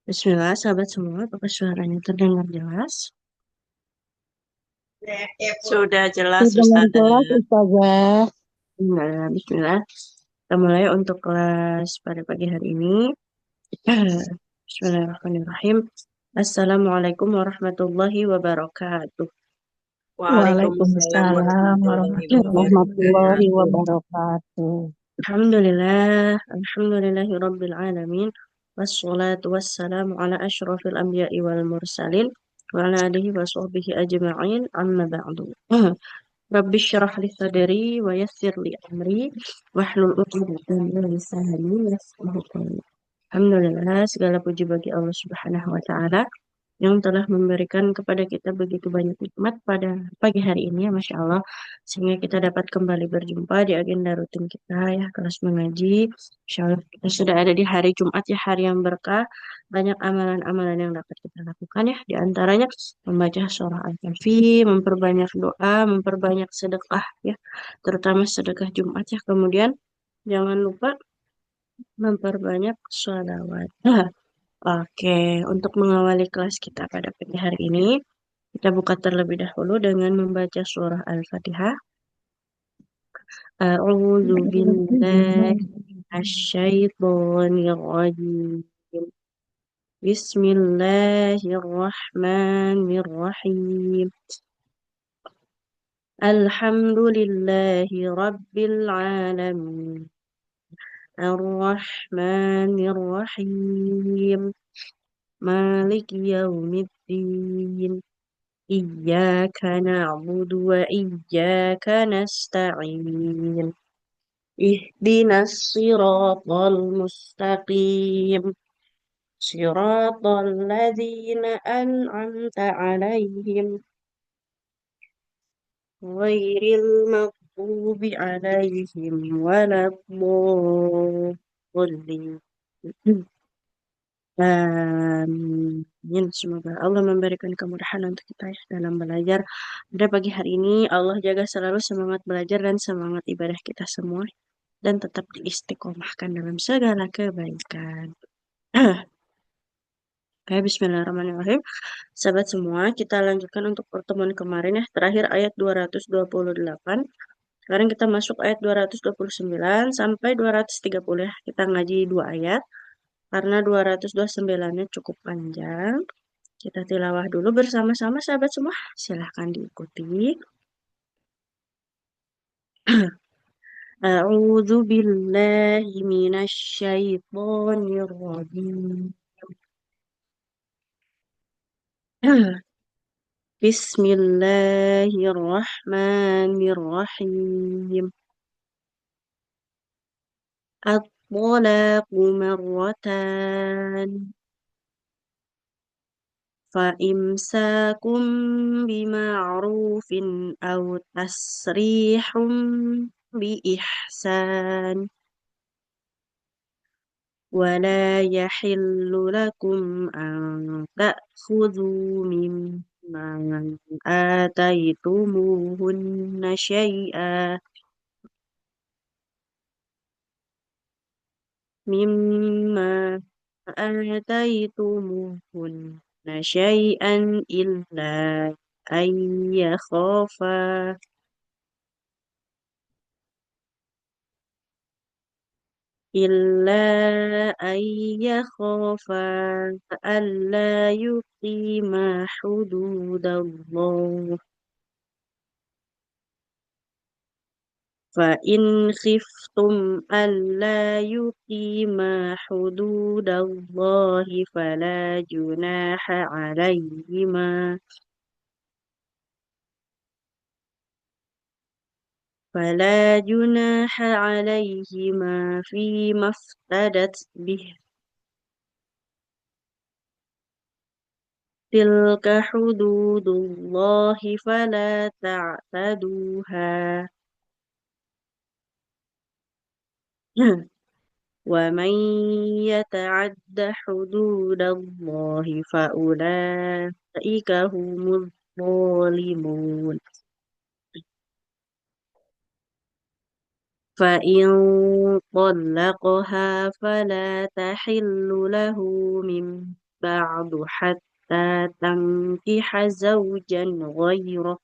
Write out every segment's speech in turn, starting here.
Bismillah, sahabat semua, apakah suaranya terdengar jelas? Sudah jelas, Dengan kelas Ustazah. Ustazah. Bismillah. Kita mulai untuk kelas pada pagi hari ini. Bismillahirrahmanirrahim. Assalamualaikum warahmatullahi wabarakatuh. Waalaikumsalam Waalaikumsalam warahmatullahi warahmatullahi wabarakatuh. wabarakatuh. Alhamdulillah, alhamdulillahi rabbil alamin. Wassalatu wassalamu ala ashrafil anbiya'i wal mursalin. Wa ala alihi wa sahbihi ajma'in. Amma ba'du. Rabbi syrah li sadri wa yassir li amri wahlul 'uqdatam min lisani yafqahu qawli. Alhamdulillah, segala puji bagi Allah Subhanahu wa taala yang telah memberikan kepada kita begitu banyak nikmat pada pagi hari ini ya Masya Allah, sehingga kita dapat kembali berjumpa di agenda rutin kita ya, kelas mengaji. Insya Allah kita sudah ada di hari Jumat ya, hari yang berkah, banyak amalan-amalan yang dapat kita lakukan ya, di antaranya membaca surah Al-Kahfi, memperbanyak doa, memperbanyak sedekah ya, terutama sedekah Jumat ya, kemudian jangan lupa memperbanyak sholawat. Oke, untuk mengawali kelas kita pada pagi hari ini, kita buka terlebih dahulu dengan membaca surah Al-Fatihah. A'udzu billahi minasyaitonir rajim. Bismillahirrahmanirrahim. Alhamdulillahi rabbil alamin. Ar-Rahmanir Rahim. Maliki yaumiddin. إياك نعبد وإياك نستعين اهدنا الصراط المستقيم صراط الذين أنعمت عليهم غير المغضوب عليهم ولا الضالين. Amin. Semoga Allah memberikan kemudahan untuk kita ya dalam belajar. Pada pagi hari ini, Allah jaga selalu semangat belajar dan semangat ibadah kita semua. Dan tetap diistiqomahkan dalam segala kebaikan. Oke, bismillahirrahmanirrahim. Sahabat semua, kita lanjutkan untuk pertemuan kemarin ya. Terakhir ayat 228. Sekarang kita masuk ayat 229 sampai 230 ya. Kita ngaji 2 ayat. Karena 229-nya cukup panjang. Kita tilawah dulu bersama-sama sahabat semua. Silahkan diikuti. A'udzu billahi minasyaitonir rajim. Bismillahirrahmanirrahim. At-talaqu marratan. فإمساكم بمعروف أو تسريح بإحسان ولا يحل لكم أن تأخذوا مما آتيتموهن مما آتيتموهن شيئا أن يخافا إلا أن يخافا ألا يقيما حدود الله فإن خفتم ألا يقيما حدود الله فلا جناح عليهما فيما افتدت به تلك حدود الله فلا تعتدوها ومن يتعد حدود الله فأولئك هم الظالمون فإن طلقها فلا تحل له من بعد حتى تنكح زوجا غيره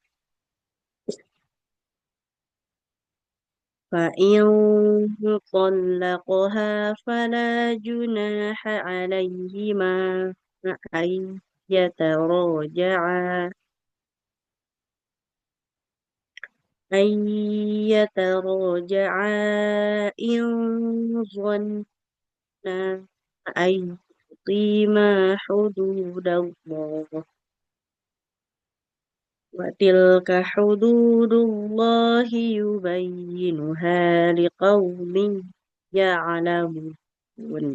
فإن طلقها فلا جناح عليهما أن يتراجعا أن يتراجعا إن ظنا أن يقيما حدود الله وتلك حدود الله يبينها لقوم يعلمون.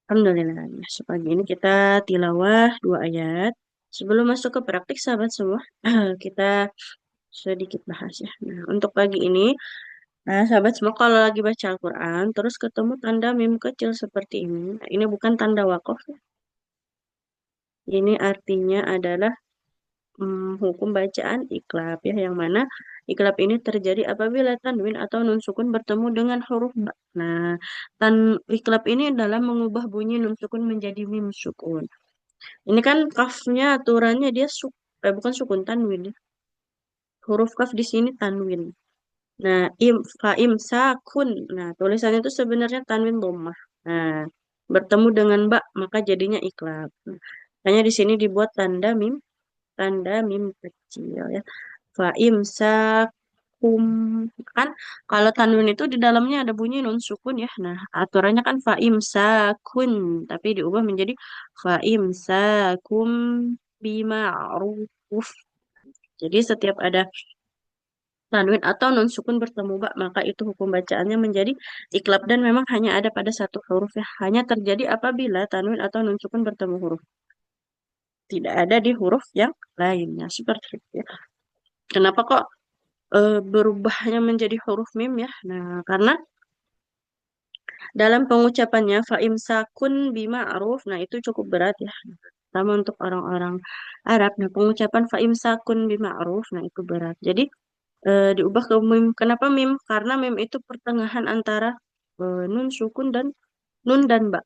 Alhamdulillah. Ya, pagi ini kita tilawah 2 ayat. Sebelum masuk ke praktik, sahabat semua, kita sedikit bahas ya. Nah, untuk pagi ini, sahabat semua kalau lagi baca Al-Quran, terus ketemu tanda mim kecil seperti ini. Nah, ini bukan tanda wakof ya. Ini artinya adalah hukum bacaan iklab ya, yang mana iklab ini terjadi apabila tanwin atau nun sukun bertemu dengan huruf ba. Nah, iklab ini adalah mengubah bunyi nun sukun menjadi mim sukun. Ini kan kafnya aturannya dia bukan sukun, tanwin ya. Huruf kaf di sini tanwin. Nah, sakun. Nah, tulisannya itu sebenarnya tanwin dhammah. Nah, bertemu dengan ba maka jadinya iklab. Nah, makanya di sini dibuat tanda mim kecil ya. Fa imsakum, kan kalau tanwin itu di dalamnya ada bunyi nun sukun ya. Nah, aturannya kan fa imsakun, tapi diubah menjadi fa imsakum bima'ruf. Jadi setiap ada tanwin atau nun sukun bertemu ba, maka itu hukum bacaannya menjadi iklab dan memang hanya ada pada satu huruf ya. Hanya terjadi apabila tanwin atau nun sukun bertemu huruf. Tidak ada di huruf yang lainnya. Seperti itu ya. Kenapa kok berubahnya menjadi huruf mim ya? Nah, karena dalam pengucapannya faimsakun bima'ruf, nah itu cukup berat ya. Sama untuk orang-orang Arab. Nah, pengucapan faimsakun bima'ruf, nah itu berat. Jadi diubah ke mim. Kenapa mim? Karena mim itu pertengahan antara nun sukun dan nun dan ba.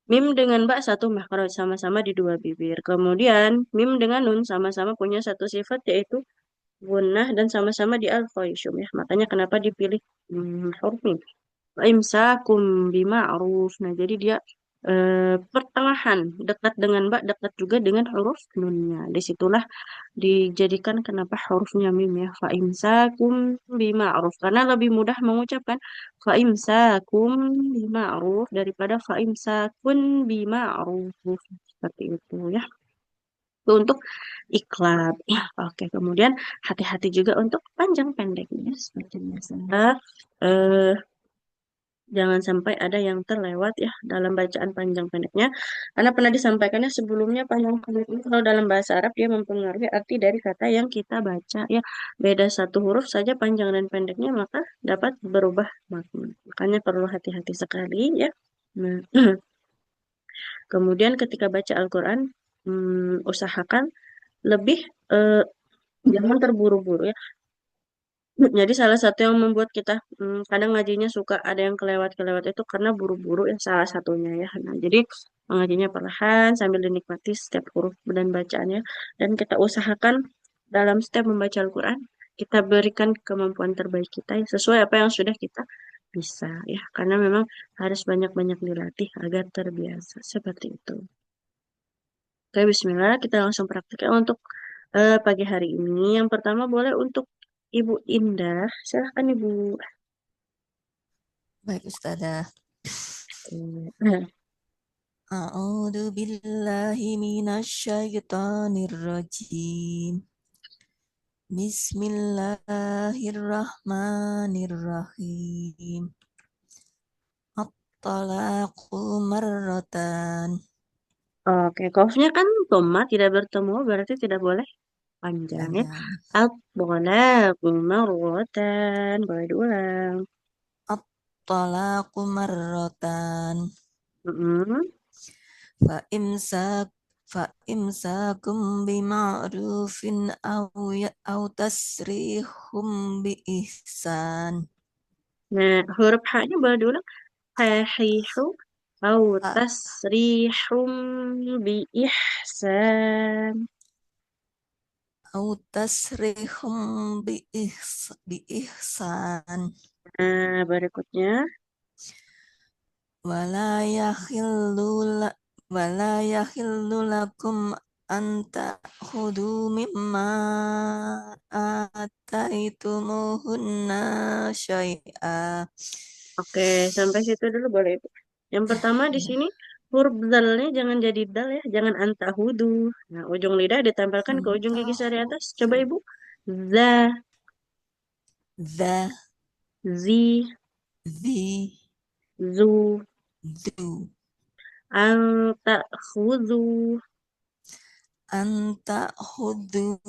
Mim dengan ba satu makhraj sama-sama di dua bibir. Kemudian mim dengan nun sama-sama punya satu sifat yaitu gunnah dan sama-sama di al-khaysum ya. Makanya kenapa dipilih huruf mim. Imsakum bima'ruf. Nah, jadi dia pertengahan, dekat dengan ba, dekat juga dengan huruf nunnya. Disitulah dijadikan kenapa hurufnya mim ya. Fa imsakum bima'ruf. Karena lebih mudah mengucapkan fa imsakum bima'ruf daripada fa imsakun bima'ruf. Seperti itu ya. Itu untuk iklab. Ya, oke. Kemudian hati-hati juga untuk panjang pendeknya. Seperti biasa. Eh, Jangan sampai ada yang terlewat ya dalam bacaan panjang pendeknya. Karena pernah disampaikannya sebelumnya panjang pendek itu kalau dalam bahasa Arab dia mempengaruhi arti dari kata yang kita baca ya. Beda satu huruf saja panjang dan pendeknya maka dapat berubah makna. Makanya perlu hati-hati sekali ya. Nah, kemudian ketika baca Al-Quran usahakan lebih jangan terburu-buru ya. Jadi salah satu yang membuat kita kadang ngajinya suka ada yang kelewat-kelewat itu karena buru-buru ya salah satunya ya. Nah, jadi mengajinya perlahan sambil dinikmati setiap huruf dan bacaannya dan kita usahakan dalam setiap membaca Al-Quran kita berikan kemampuan terbaik kita ya, sesuai apa yang sudah kita bisa ya. Karena memang harus banyak-banyak dilatih agar terbiasa seperti itu. Oke, Bismillah kita langsung praktikkan untuk pagi hari ini. Yang pertama boleh untuk Ibu Indah, silahkan Ibu. Baik Ustazah. Nah, A'udzu billahi minasyaitonir rajim. Bismillahirrahmanirrahim. At-talaqu marratan. Oke, kofnya kan toma tidak bertemu berarti tidak boleh panjang ya. Panjang. At-talaqu marratan. Boleh diulang. At-talaqu marratan. Mm-mm. Fa imsakum bima'rufin aw tasrihum bi ihsan. Nah, huruf H-nya boleh diulang. Hahihu. Au A- tasrihum bi ihsan. Au tasrihum bi ihsan. Nah, berikutnya. Wala yakhillu wala yakhillu lakum anta khudu mimma ataitumuhunna syai'a. Oke, sampai situ dulu boleh Ibu. Yang pertama di Ya. sini huruf dalnya jangan jadi dal ya, jangan antahudu. Nah, ujung lidah ditempelkan ke ujung gigi sari atas. Coba Ibu. Za, The, zi, the, zu, du, anta, khudu. anta khudu.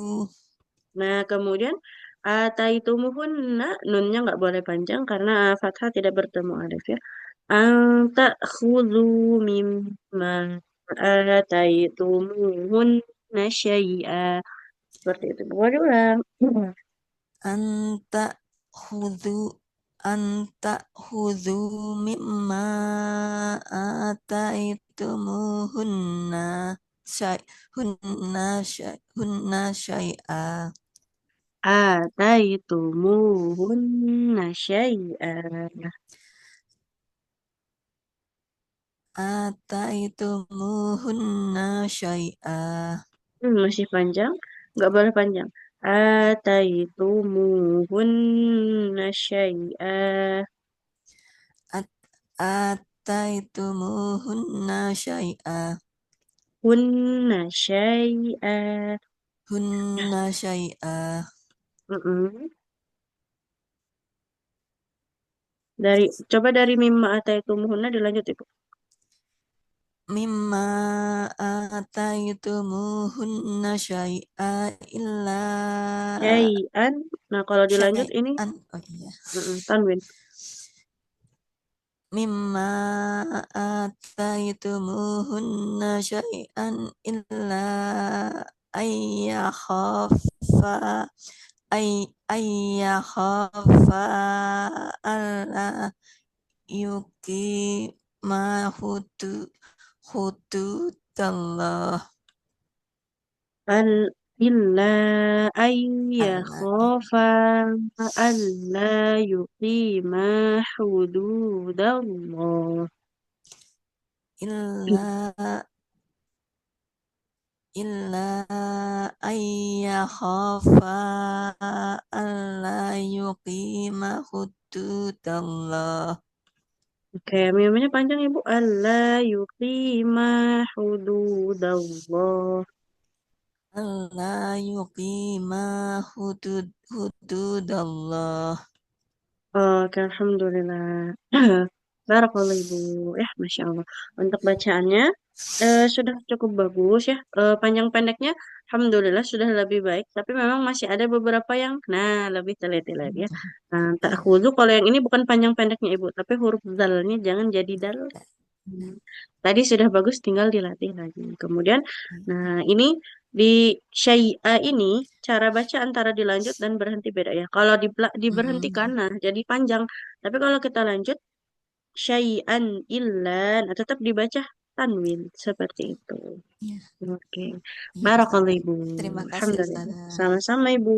Nah, kemudian ataitumuhunna nunnya nggak boleh panjang karena fathah tidak bertemu alif ya. Anta khudu mimma ataitumuhunna syai'a. Seperti itu. Boleh ulang. Anta khudu anta khudu mimma ataitumuhunna syai hunna syai'a. Ataitumuhunna syai'a. Ataitumuhunna syai'a. Masih panjang? Nggak boleh panjang. Ataitumuhunna syai'a. At ataitumuhunna syai'a. Hunna syai'a. Hunna syai'a. Mm-mm. Coba dari mimma ataitumuhunna dilanjut Ibu. Mimma ataitumuhunna syai'a illa Syai'an. Nah, kalau dilanjut ini syai'an. Oh iya. tanwin. Mimma ataitumuhunna syai'an illa ayyakhafa ayyakhafa alla yuqima hududallah. Al illa Alla ayyakhafa alla yuqima hududallah. illa illa ayyakhafa alla yuqima hududallah. Oke, mimnya panjang Ibu. Alla yuqima hududallah. Alla yuqima hududallah. Oke, Alhamdulillah. Barakallah Ibu. Masya Allah. Untuk bacaannya sudah cukup bagus ya. Panjang pendeknya, Alhamdulillah sudah lebih baik. Tapi memang masih ada beberapa yang, nah lebih teliti lagi ya. Nah, tak khudu kalau yang ini bukan panjang pendeknya Ibu, tapi huruf dalnya jangan jadi dal. Hmm. Tadi sudah bagus, tinggal dilatih lagi. Kemudian, nah ini di syai'a ini cara baca antara dilanjut dan berhenti beda ya. Kalau diberhentikan, nah jadi panjang. Tapi kalau kita lanjut syai'an illa, nah tetap dibaca tanwin seperti itu. Ya, Oke, ya barakallahu Ustazah. Ibu. Terima kasih Alhamdulillah. Ustazah. Sama-sama Ibu.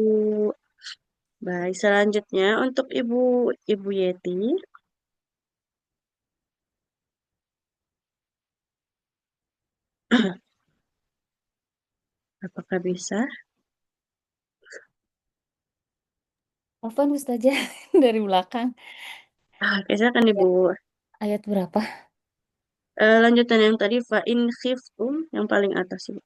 Baik, selanjutnya untuk Ibu Yeti, apakah bisa? Afwan Ustazah dari belakang. Oke, silakan Ibu. Ayat berapa? Lanjutan yang tadi fa in khiftum yang paling atas Ibu.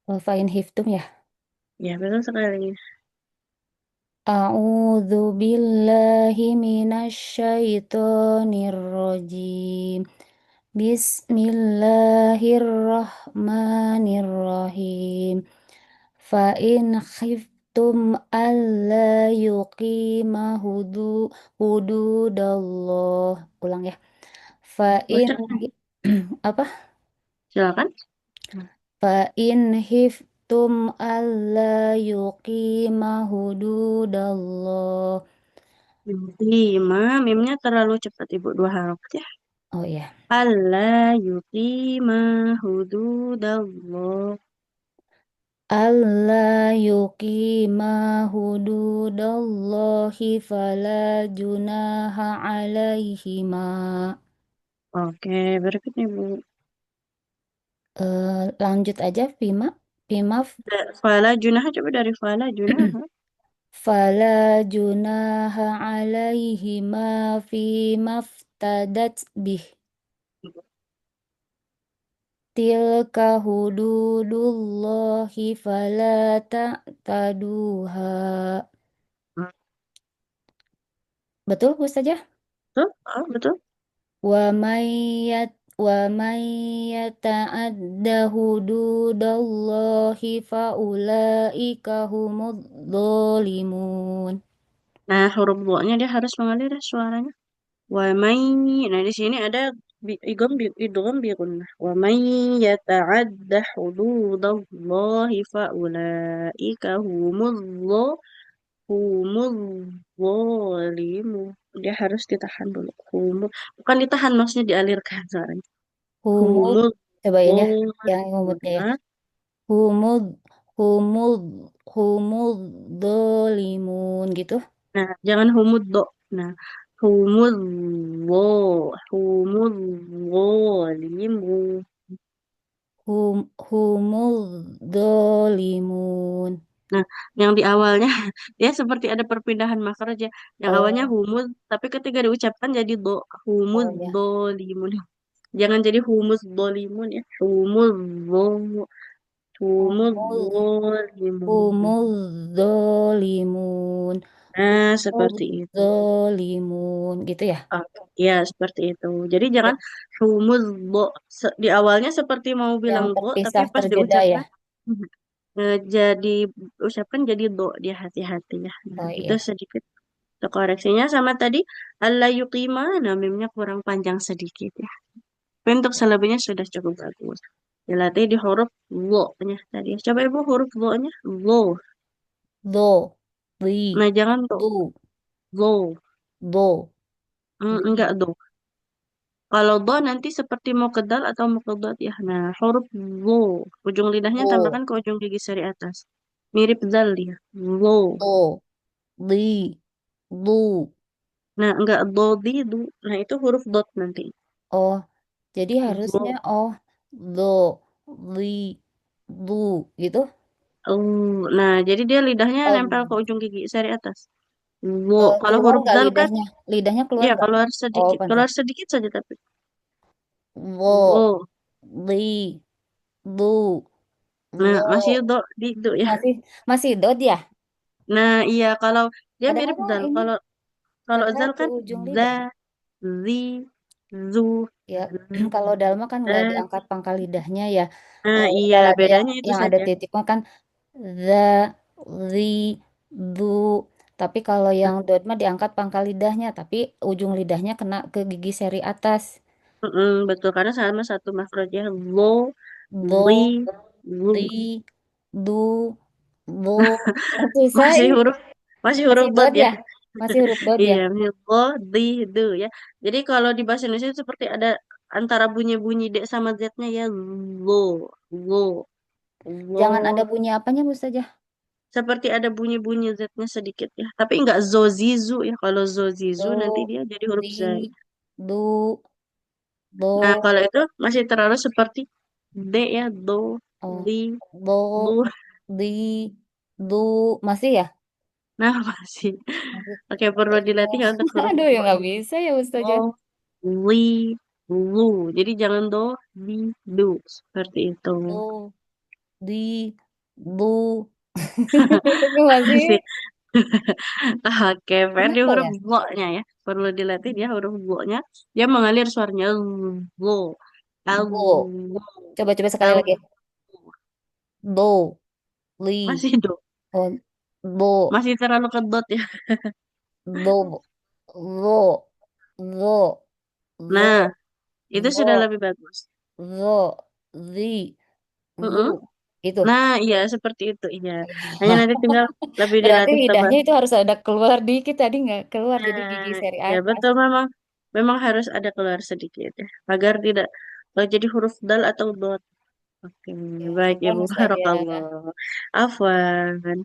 Fa'in hiftum ya. Ya, betul sekali. A'udzu billahi minasyaitonir rajim. Bismillahirrahmanirrahim. Fa'in khiftum alla yuqima hududallah. Ulang ya. Fa'in Baca. apa? Silakan. Fa'in hiftum alla yuqima hududallah yuqima, mimnya terlalu cepat Ibu, 2 harokat ya. Oh ya. Alla yuqima hududallah. Alla yuqima hududallahi fala junaha alaihima. Oke, berikutnya Ibu. Lanjut aja Pimaf. Fala junaha, coba dari fala junaha. Fala junaha alaihima fi maftadat bih. Tilka hududullahi fala ta'taduha. Betul, Ustazah? Betul? Oh, betul. Wa mayyat wa mayyata'adda hududallahi faulaika humudz dzalimun. Nah, huruf nya dia harus mengalir ya suaranya. Wa may. Nah, di sini ada idgham bi gunnah. Wa may yata'adda hududallahi fa ulaika humuz zalimun. Dia harus ditahan dulu. Bukan ditahan, maksudnya dialirkan suaranya. Humud, Humuz cobain ya, yang humudnya ya. zalimun. Humud, humud, humud dzalimun gitu. Nah, jangan humud do. Nah, humuz humuz zalimun. Humud dzalimun. Nah, yang di awalnya dia seperti ada perpindahan makhraj ya. Yang awalnya Oh, humuz, tapi ketika diucapkan jadi do. Humuz oh ya. dolimun. Jangan jadi humuz dolimun ya. Humuz Humud, dolimun. humud dzalimun. Nah, Humud seperti itu. dzalimun gitu ya. Oh, ya, seperti itu. Jadi jangan Ya, humuz do. Di awalnya seperti mau yang bilang do, tapi terpisah pas terjeda ya. diucapkan jadi ucapkan jadi do, dia hati-hati ya. Nah, Oh itu iya. sedikit koreksinya sama tadi Allah yuqima, nah mimnya kurang panjang sedikit ya. Tapi untuk selebihnya sudah cukup bagus. Dilatih di huruf lo-nya tadi. Coba Ibu huruf lo-nya. Lo. Do, li, Nah, jangan do. du, Lo. do, Enggak li. do. Kalau do nanti seperti mau ke dal atau mau ke dot ya. Nah, huruf lo. Ujung lidahnya Do, tambahkan ke ujung gigi seri atas. Mirip dal dia. Lo. do, li, lu. Nah, enggak do di du. Nah, itu huruf dot nanti. Oh, jadi harusnya Lo. do, li, lu gitu. Nah, jadi dia lidahnya nempel ke Oh, ujung gigi seri atas. Wo. Kalau keluar huruf nggak dal kan, lidahnya? Lidahnya keluar ya nggak? Oh, pantas. keluar sedikit saja tapi. Lo, Wo. li, lu, Nah, masih lo. do di do ya. Masih masih dot ya? Nah, iya kalau dia Padahal mirip mah dal. ini Kalau kalau padahal zal ke kan ujung za, lidah. zi, zu, Ya, z, kalau dalma kan nggak za. diangkat pangkal lidahnya ya. Nah, iya Yang bedanya itu yang ada saja. titiknya kan the, the, du. Tapi kalau yang dot mah diangkat pangkal lidahnya, tapi ujung lidahnya kena ke gigi seri atas. Betul karena sama satu makhrajnya lo, li, Do, lu. di, du, do. Susah Masih ini. huruf masih Masih huruf dot dot ya. ya? Masih huruf dot Iya, ya? ini lo, di, do ya. Jadi kalau di bahasa Indonesia itu seperti ada antara bunyi-bunyi D sama Z-nya ya. Lo, lo, lo. Jangan ada bunyi apanya, Bu saja. Seperti ada bunyi-bunyi Z-nya sedikit ya. Tapi enggak zozizu ya. Kalau zozizu nanti Do, dia jadi huruf zai. di, du, Nah, do, kalau itu masih terlalu seperti D ya. Do, oh, li, lu. do, di, du, masih ya? Nah, masih. Masih. Oke, perlu Aduh, dilatih ya untuk huruf aduh ya do. nggak bisa ya Ustazah. Do, li, lu. Jadi jangan do, di, du. Seperti itu. Do, di, du. Masih Masih. Oke, Fer, di kenapa huruf ya? go-nya ya. Perlu dilatih dia huruf go-nya. Dia mengalir suaranya go. Do. Go. Coba-coba sekali lagi. Do, li, Masih do. oh, do, Masih terlalu kedot ya. do, lo, lo, lo, Nah, itu sudah lo, lebih bagus. lo, li, Mm-mm. lu. Gitu. Nah, iya seperti itu, iya. Hanya nanti tinggal lebih Berarti dilatih tebal. lidahnya itu harus ada keluar dikit tadi nggak keluar jadi gigi Nah, seri ya atas. betul memang memang harus ada keluar sedikit ya, agar tidak jadi huruf dal atau dot. Oke, Ya, baik afwan Ibu Ustazah. Barakallah. Afwan.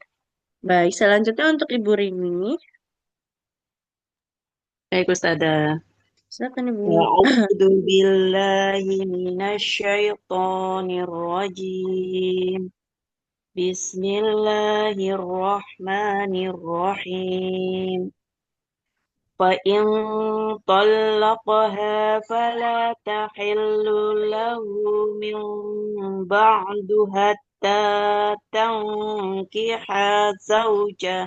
Baik, selanjutnya untuk Ibu Rini. Baik, Ustazah. Silakan Ibu. A'udzu billahi minasyaitonir rajim. Bismillahirrahmanirrahim. فإن طلقها فلا تحل له من بعد حتى تنكح زوجه.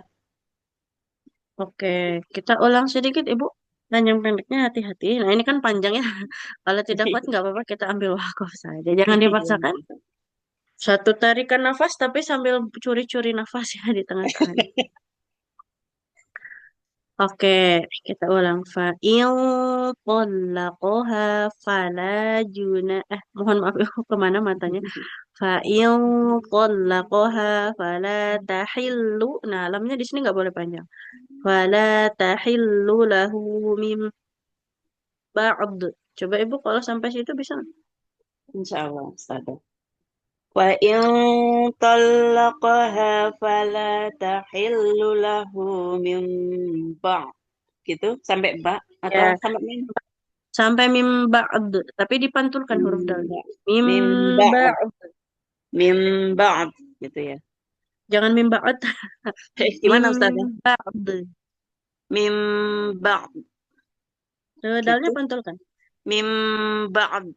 Oke, kita ulang sedikit Ibu. Panjang pendeknya hati-hati. Nah, ini kan panjang ya. Kalau tidak kuat nggak apa-apa, kita ambil wakaf saja. Jangan dipaksakan. Satu tarikan nafas tapi sambil curi-curi nafas ya di tengah-tengah. Oke, kita ulang. Fa'il talaqoha fala juna. Mohon maaf ya, kemana matanya. Fa'il talaqoha fala tahillu. Nah, lamnya di sini nggak boleh panjang. Fala tahillu lahu mim ba'd. Coba Ibu kalau sampai situ bisa nggak? Insyaallah, Ustazah. وإن طلقها فلا تحل له من بعد. Gitu, sampai ba atau Ya, sampai min? sampai mim ba'd. Tapi dipantulkan huruf dalnya. Mim Mim ba'd. ba'd. Mim ba'd gitu ya. Jangan mim ba'd. Mim Gimana Ustazah? ba'd. Mim ba'd Dalnya gitu. pantulkan. Mim ba'd.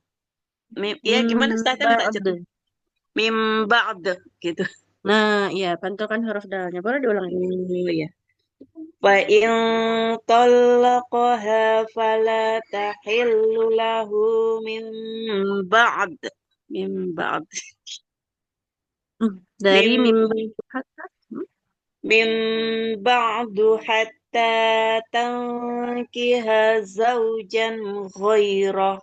Mim, ya Mim gimana Ustazah minta ba'd. contoh? Mim ba'd gitu. Nah, iya, pantulkan huruf dalnya. Boleh diulangi. Oh ya. Wa in talaqaha fala tahillu lahu min ba'd. Min ba'd. Dari mim Min hatta. min ba'du hatta tankiha zawjan ghairah.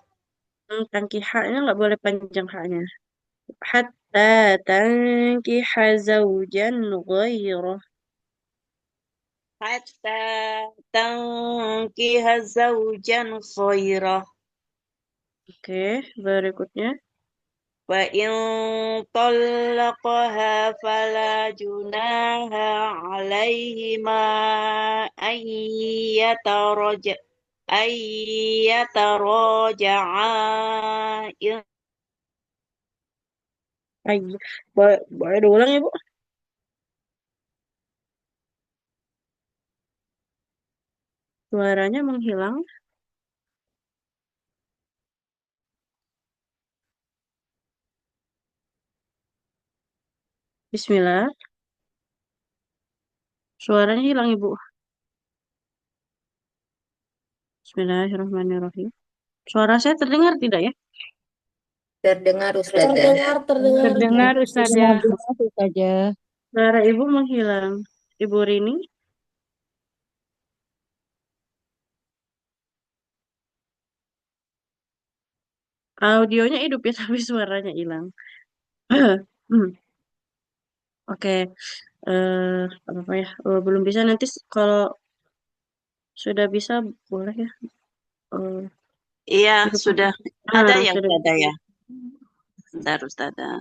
Tangki haknya nggak boleh panjang haknya. Hatta tankiha zawjan ghairah. Hatta tankiha zawjan ghairah. Oke, berikutnya. Wa in talaqaha fala junaha alaihima an yataraja ay yataraja'a in Ayo, boleh diulang ya, Bu? Suaranya menghilang. Bismillah. Suaranya hilang, Ibu. Bismillahirrahmanirrahim. Suara saya terdengar tidak ya? Terdengar Ustazah. Terdengar. Terdengar Ustazah. Ustazah. Ustazah. Suara Ibu menghilang. Ibu Rini. Audionya hidup ya, tapi suaranya hilang. Oke, apa ya? Belum bisa nanti kalau sudah bisa boleh ya. Eh, Iya, hidup. sudah ada ya Sudah. Ustazah ya. Bentar Ustazah.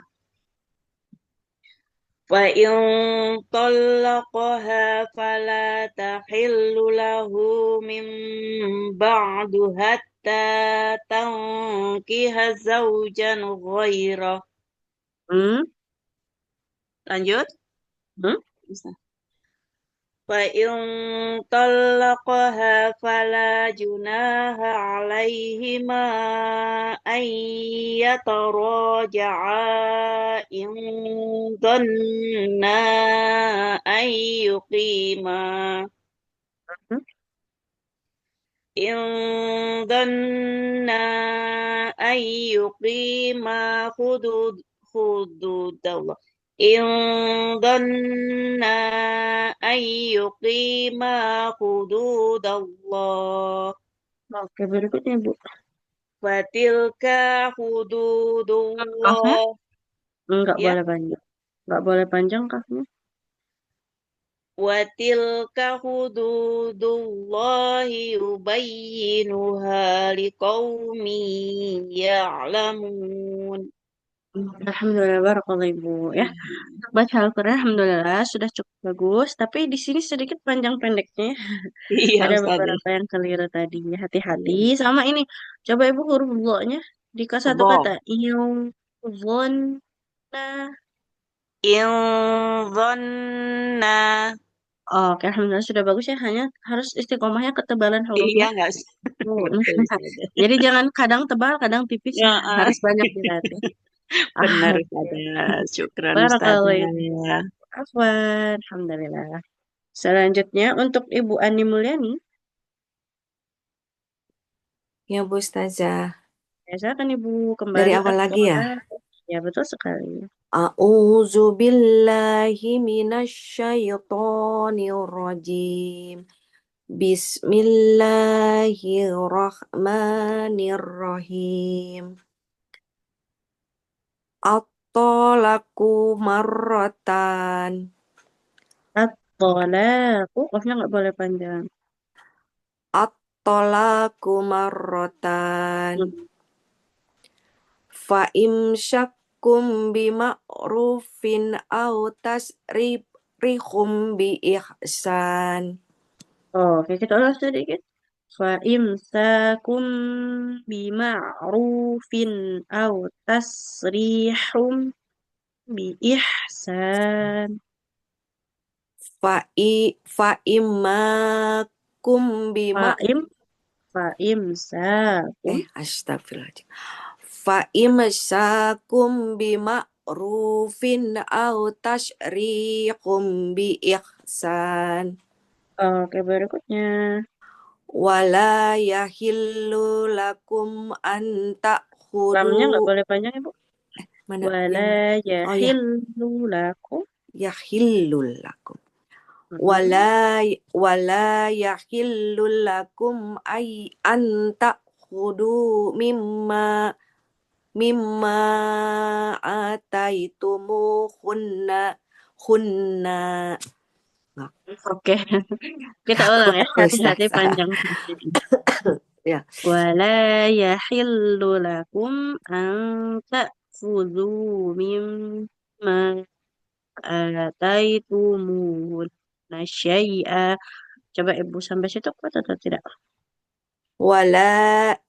Wa in talaqaha fala tahillu lahu min ba'du hatta tankiha zawjan ghairah. Hmm? Lanjut. Hmm? Bisa. Wa in talaqaha fala junaha alaihima an yataraja'a in dhanna an yuqima Hmm? in dhanna an yuqima hududallah in dhanna an yuqima hududallah Oke, berikutnya, Bu. wa tilka Maafnya? hududullah Enggak Ya. boleh panjang. Enggak boleh panjang kafnya. Wa tilka hududullahi yubayyinuha liqaumin ya'lamun. Alhamdulillah, barakallah Ibu ya. Baca Al-Quran Alhamdulillah sudah cukup bagus. Tapi di sini sedikit panjang pendeknya. Iya, Ada Ustazah. beberapa yang keliru tadi. Hati-hati. Sama ini. Coba Ibu huruf lo-nya. Di satu Dha. kata. Zonna. In dhanna. Oke, Alhamdulillah sudah bagus ya. Hanya harus istiqomahnya ketebalan Iya hurufnya. nggak sih? Betul, Ustazah. Jadi jangan kadang tebal, kadang tipis. Ya, Harus banyak dilatih. benar, Oke. Ustazah. Syukran, Barakallah. Ustazah. Afwan. Alhamdulillah. Selanjutnya untuk Ibu Ani Mulyani. Ya, Bu Ustazah. Biasakan Ibu Dari kembali awal lagi ya. Ya, betul sekali. A'udzu billahi minasyaitonir rajim. Bismillahirrahmanirrahim. At-tolaqu marratan. At-tolaqu. Kofnya nggak boleh panjang. At-tolaqu marratan. Hmm. Fa imsyakum bima'rufin aw tasrifhum bi ihsan. Oke, kita ulas sedikit. Fa imsakum bima'rufin aw tasrihum bi ihsan. Fa immakum bima Fa'im fa'imsakum astagfirullahaladzim. Fa imsakum bima'rufin aw tasrihum bi ihsan. Oke, berikutnya. Wala yahillu lakum an Lamnya nggak ta'khudu. boleh panjang, Ibu. Mana Wala yang oh ya, yahillu lakum. yahillu lakum. Wala yahillu lakum ay an ta'khudu mimma hunna. Oke, kita ulang ya. Hati-hati Ustazah. panjang. Ya. Wala yahillu lakum an ta'khudhu mimma ataitumuhunna syai'a. Coba Ibu sampai situ kuat atau tidak? Wala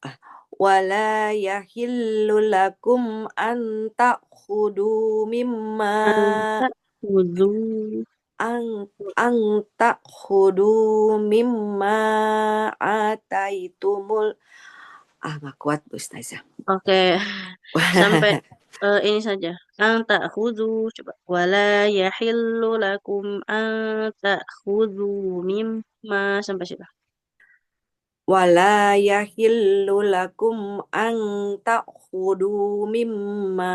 yahillu lakum an ta'khudu mimma An ta'khudhu. an ta'khudu mimma ataitumul nggak kuat Bu Ustazah. Oke, sampai ini saja. An ta'khudhu. Coba. Wala yahillu lakum an ta'khudhu mimma sampai situ. Wala yahillu lakum an ta'khudu mimma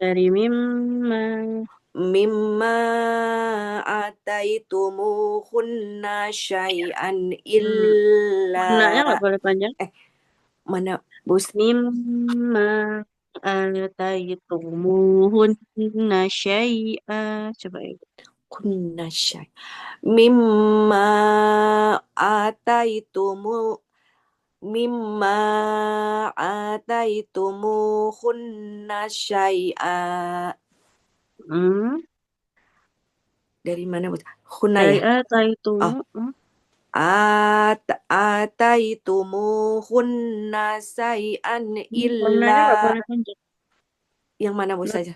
Dari mimma. ataitumuhunna syai'an Gunnanya nggak illa boleh panjang. mana Bu Mimma ataitumuhunna syai'a. Coba Ibu. kunna syai' mimma ataitumuhunna syai'a. Dari mana Bu? Hunna Dari ya? ataitumu. Ataitumuhunna syai'an Gunnanya nggak illa boleh panjang. yang mana Bu saja?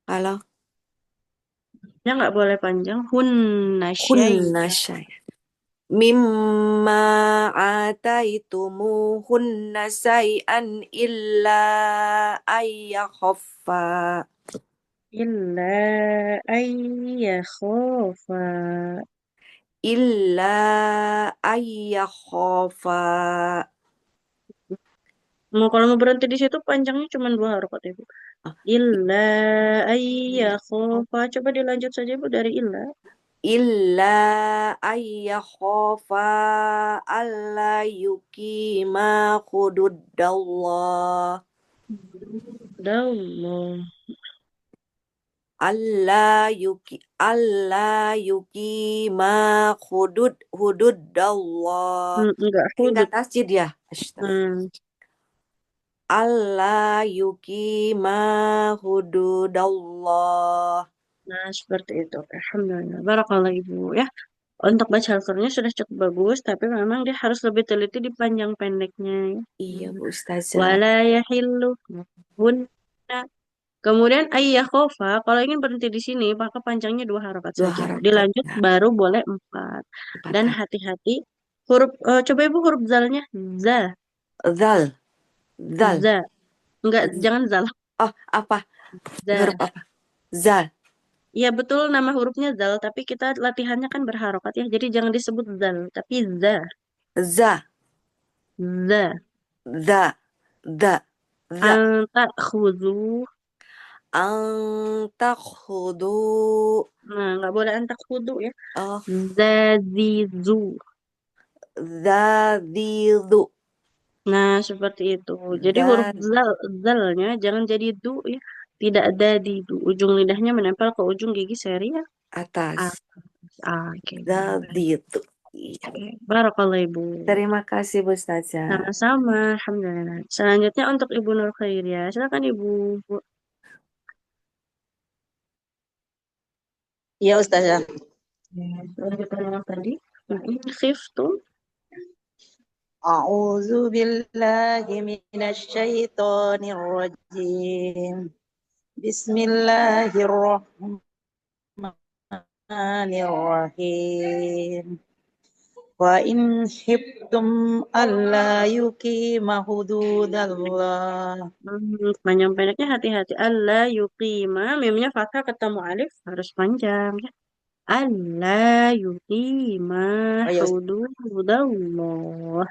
Halo? Ya nggak boleh panjang. Hunna syai'a. Syai'an. Mimma ataitumuhunna syai'an illa ayyakhaffa. Illa ayyakhofa. Illa ayyakhaffa. Kalau mau berhenti di situ panjangnya cuma 2 harokat Ibu. Illa ayyakhofa. Coba dilanjut saja Ibu dari illa. illa ayyakhafa alla yuqima hududallah. Allah. Alla yuqima hududallah. Enggak Tingkat hudud. tasjid ya. Astaghfirullah. Alla yuqima hududallah. Nah, seperti itu. Alhamdulillah. Barakallah Ibu ya. Untuk baca Al-Qur'annya sudah cukup bagus, tapi memang dia harus lebih teliti di panjang pendeknya. Iya Bu Ustazah. Wala yahillu hunna. Kemudian ayyakhofa, kalau ingin berhenti di sini, maka panjangnya 2 harokat 2 saja. harokat. Dilanjut Nah, baru boleh 4. 4 Dan harokat. hati-hati huruf coba Ibu huruf zalnya za. Zal. Za. Enggak, jangan zal. Oh, apa? Za. Huruf apa? Zal. Iya betul nama hurufnya zal, tapi kita latihannya kan berharokat ya. Jadi jangan disebut zal, tapi za. Za. Za. Za. Za. Za. Anta khudu. Antakhudu. Nah, nggak boleh anta khudu ya. Oh, Zazizu. Zadidu. Nah, seperti itu. Jadi huruf zalnya jangan jadi du ya. Tidak ada di du. Ujung lidahnya menempel ke ujung gigi seri ya. Atas. Oke. Zadidu. Barakallah Ibu. Terima kasih Bu Ustazah. Sama-sama. Alhamdulillah. Selanjutnya untuk Ibu Nur Khairia. Silakan Ibu. Iya Ustazah. Lanjutan yang tadi. Khiftum. A'udzu billahi minasyaitonir rajim. Bismillahirrahmanirrahim. Wa in khiftum alla yuqima hududallah. Panjang pendeknya hati-hati. Allah yuqima. Mimnya fathah ketemu alif harus panjang ya. Allah yuqima hududallah.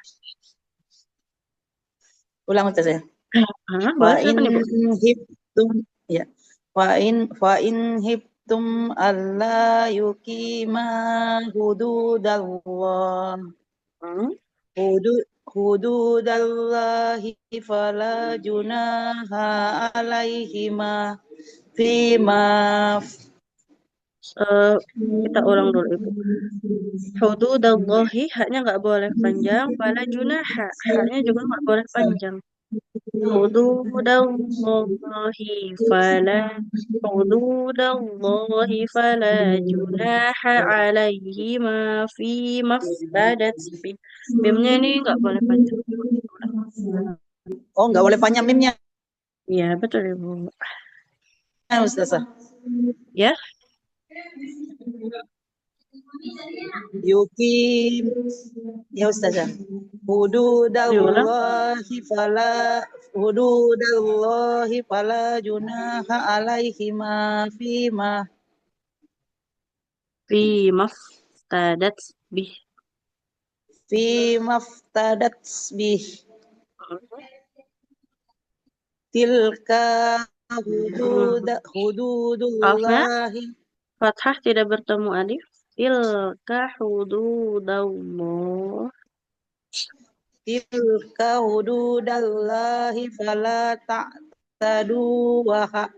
Ulang Ustazah. Boleh silakan Ibu. Hibtum ya. Wa in hibtum alla yuqima hududallah. Hududallahi fala junaha alaihima fima kita ulang dulu Ibu. Hududallahi haknya nggak boleh panjang, fala junaha haknya juga nggak boleh panjang. Hududallahi fala junaha alaihima fi maftadat bih. Mimnya ini nggak boleh panjang. Oh, nggak boleh panjang mimnya. Iya, betul Ibu. Ustazah. Ya. Yukim ya Ustazah. Hududallahi fala junaha alaihima fima Fi maftadat bih. Tilka hududullahi. Fathah tidak bertemu alif. Tilka hududallah. Tilka hududallahi fala ta'taduha.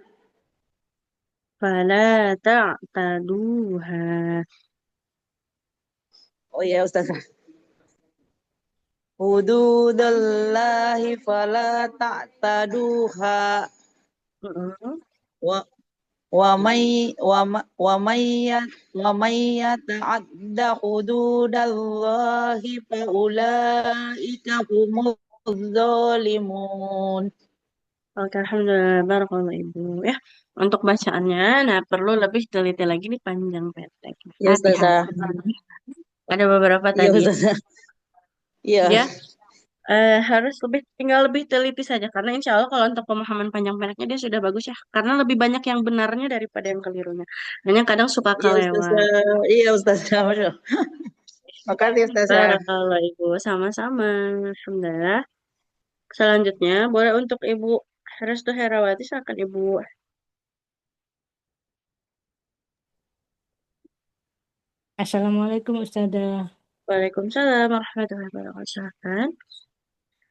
Fala ta'taduha. Oh ya Ustazah. Hududallahi fala ta'taduha. Wa may yata'adda hududallahi fa ulaika humuz zalimun. Oke, alhamdulillah, barakallah Ibu ya. Untuk bacaannya, nah perlu lebih teliti lagi nih panjang pendek. Ya Ustazah. Ada beberapa Iya tadi. Ustazah. Iya. Ya. Harus tinggal lebih teliti saja karena insya Allah kalau untuk pemahaman panjang pendeknya dia sudah bagus ya karena lebih banyak yang benarnya daripada yang kelirunya. Hanya kadang suka kelewat. Iya Ustazah. Makasih Ustazah. Barakallah Ibu, sama-sama. Alhamdulillah. Selanjutnya boleh untuk Ibu Restu Herawati, silakan Ibu. Assalamualaikum Ustazah. Waalaikumsalam warahmatullahi wabarakatuh. Silahkan.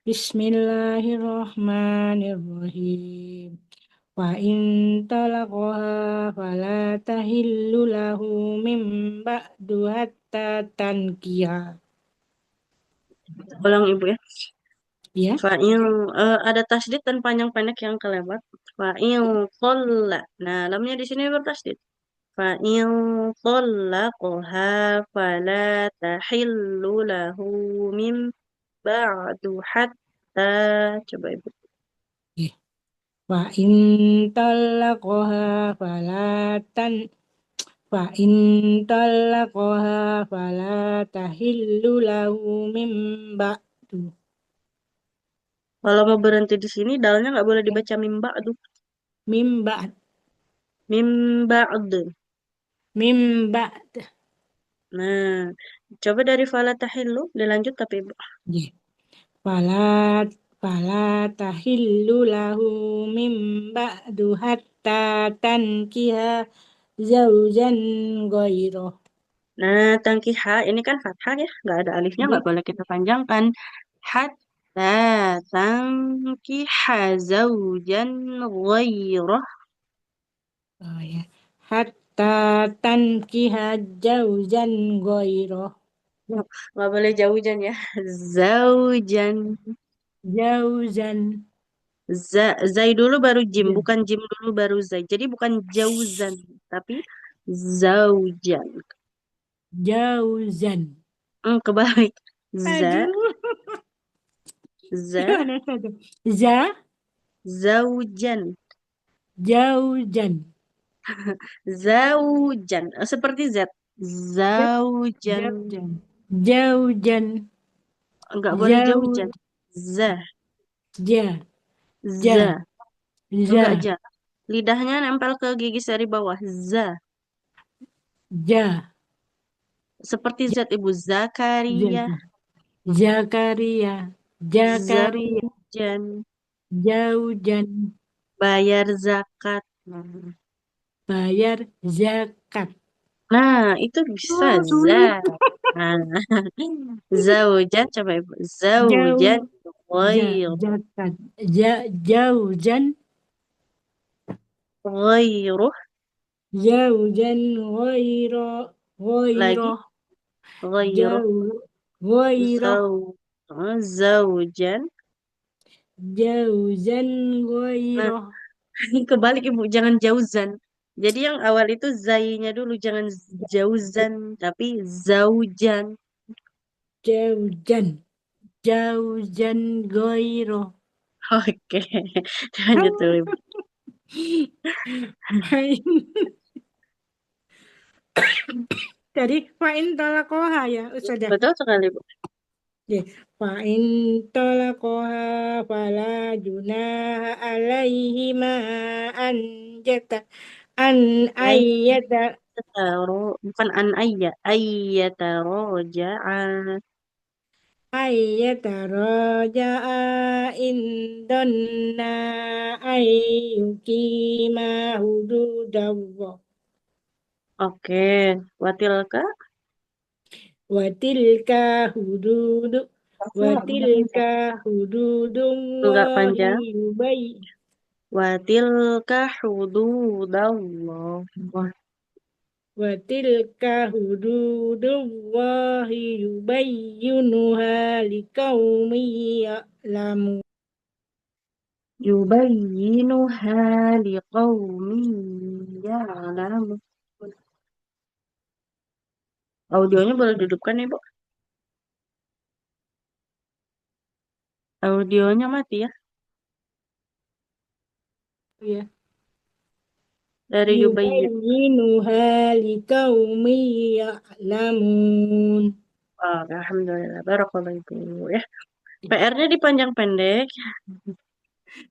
Bismillahirrahmanirrahim. Wa in talaqaha fala tahillu lahu min ba'du hatta tankiha. Ulang Ibu ya. Ya, Fa'il ada tasdid dan panjang pendek yang kelewat. Fa'il qolla. Nah, lamnya di sini bertasdid. Fa'il qollaqaha fala tahillu lahu min ba'du hatta. Coba Ibu. ya. Wa in talaqaha fa in talaqaha fala tahillu lahu min ba'du. Kalau mau berhenti di sini, dalnya nggak boleh dibaca mim ba'du. Min ba'd. Mim ba'd. Min ba'd. Nah, coba dari fala tahillu dilanjut tapi Ibu. Ya. Fala fala tahillu lahu min ba'du hatta tankiha zaujan ghairah. Nah, tangkiha ini kan fathah ya, nggak ada alifnya, nggak boleh kita panjangkan. Hatta tangkiha zaujan ghairah. Oh ya. Hatta tankiha zaujan ghairah. Nggak boleh jaujan ya. Zaujan. Zauzan. Zai dulu baru jim, Ya. bukan jim dulu baru zai. Jadi bukan jauzan, tapi zaujan. Zauzan. Kebalik. Za, Aduh. za, Gimana satu? Za zaujan. Zaujan. Zaujan. Seperti Z. Zaujan. Zaujan. Zaujan. Enggak boleh jaujan. Zau Za. ja ja Za. Enggak za ja. Lidahnya nempel ke gigi seri bawah. Za. ja Seperti Z Ibu. ja Zakaria. Zakaria. Zakaria. Zaujan. Zaujan. Bayar zakat. Bayar zakat. Nah, itu bisa Oh, za. sulit. Nah. Zaujan coba Ibu. Jauh Zaujan ghair. zakat. Zaujan. Ghairuh. Zaujan ghairo. Lagi. Ghairo. Ghairuh. Ghairo. Zaujan. Zauzan Nah, ghairo. kebalik Ibu, jangan jauzan. Jadi yang awal itu zainya dulu, jangan jauzan, tapi zaujan. Zaujan. Zauzan ghairo. Oke, lanjut dulu Ibu. Tadi fa'in talakoha ya Ustazah. Betul sekali Bu. Ya. Fa'in talakoha fala junaha alaihima an jata an ayyata Bukan an ayyataroja'a. ayyata raja'a indonna ayyukima hududallah. Oke, watilka. Watilka hududu Watilka Enggak hududullahi panjang. yubai Watilka hududallah. Watilka hududullahi yubayyunuha liqaumin ya'lamun. Yubayyinuha liqaumin ya'lamun. Audionya boleh dihidupkan Ibu. Audionya mati ya. Ya. Dari yubayyin. Yubayyinuha liqaumin ya'lamun. Alhamdulillah. Barakallahu Ibu ya. PR-nya dipanjang pendek.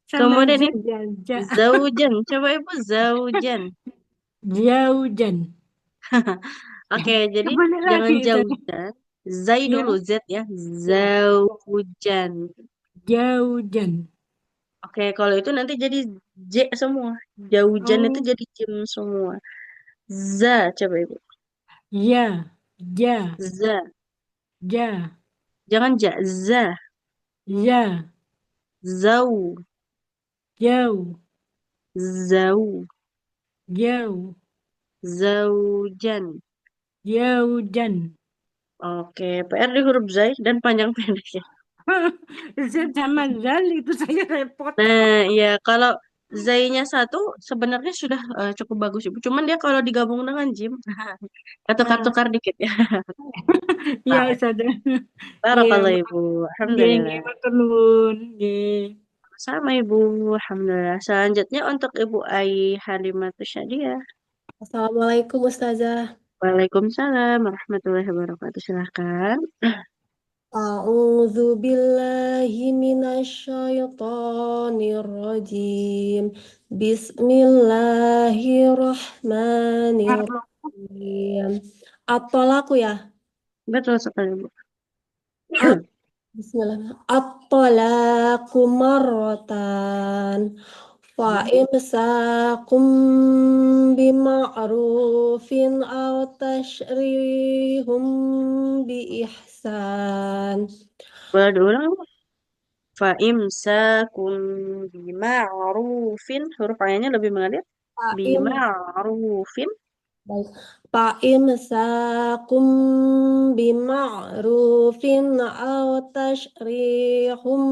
Sama Kemudian ini zaja. zaujan. Coba Ibu zaujan. Jaujan. Oke, jadi Kembali jangan lagi tadi. jaujan. Zai Ya. dulu Z ya. Zaujan. Jaujan. Oke, kalau itu nanti jadi J semua. Jaujan itu Oh. jadi jim semua. Za, coba Ibu. Ya. Ja. Za. Ja. Jangan ja. Za. Ja. Zau. Jauh. Zau. Jauh. Zaujan. Jaujan. Oke, PR di huruf zai dan panjang pendeknya. Z sama zal itu saya repot. Nah, ya kalau zainya satu sebenarnya sudah cukup bagus Ibu. Cuman dia kalau digabung dengan jim, tukar-tukar dikit ya. Iya, Nah, sadar. barakallah Iya, Ibu. geng Alhamdulillah. matur nuwun. Nggih. Sama Ibu. Alhamdulillah. Selanjutnya untuk Ibu Ai Halimatus Syadiah. Assalamualaikum Ustazah. Waalaikumsalam warahmatullahi wabarakatuh. Silahkan. A'udzu billahi minasyaitonir rajim. Bismillahirrahmanirrahim. At-tolaqu ya? Betul sekali Ibu. Bismillah. At-tolaqu marratan. Fa'imsakum bima'rufin aw tasyrihum biihsan. Boleh diulang Ibu? Fa'imsakun bima'rufin. Huruf ayahnya lebih mengalir. Fa'im Bima'rufin. baik. Fa'imsakum bima'rufin aw tasyrihum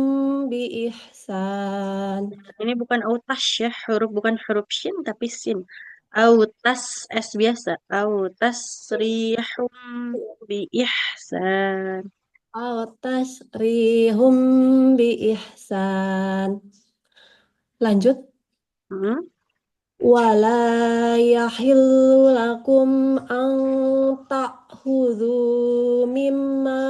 biihsan. Ini bukan autas ya, bukan huruf shin tapi sin. Autas S biasa. Autas rihum bi ihsan. Aw tasyrihum biihsan. Lanjut. Hmm. Wala yahillu lakum an ta'khudhu mimma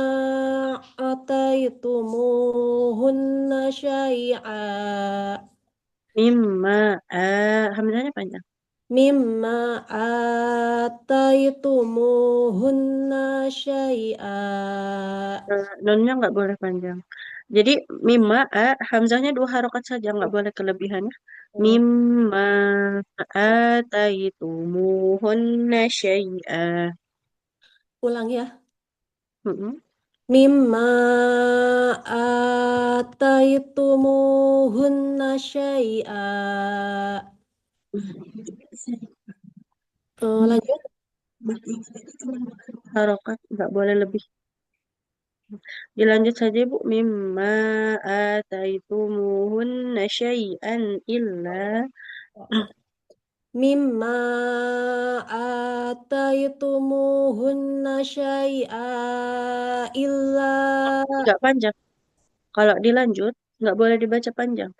ataitumuhunna syai'a. Mimma hamzahnya panjang. Mimma ataitumuhunna syai'a. Nunnya nggak boleh panjang. Jadi mimma hamzahnya 2 harokat saja, nggak boleh kelebihannya. Mimma ataitumuhunna syai'a. Ulang ya. Mm-mm. Mimma ataitumuhunna syai'a. Lanjut. Harokat nggak boleh lebih. Dilanjut saja Bu. Mimma ataitumuhunna syai'an illa. Mimma ataitumuhunna syai'a illa. Nggak panjang. Kalau dilanjut nggak boleh dibaca panjang.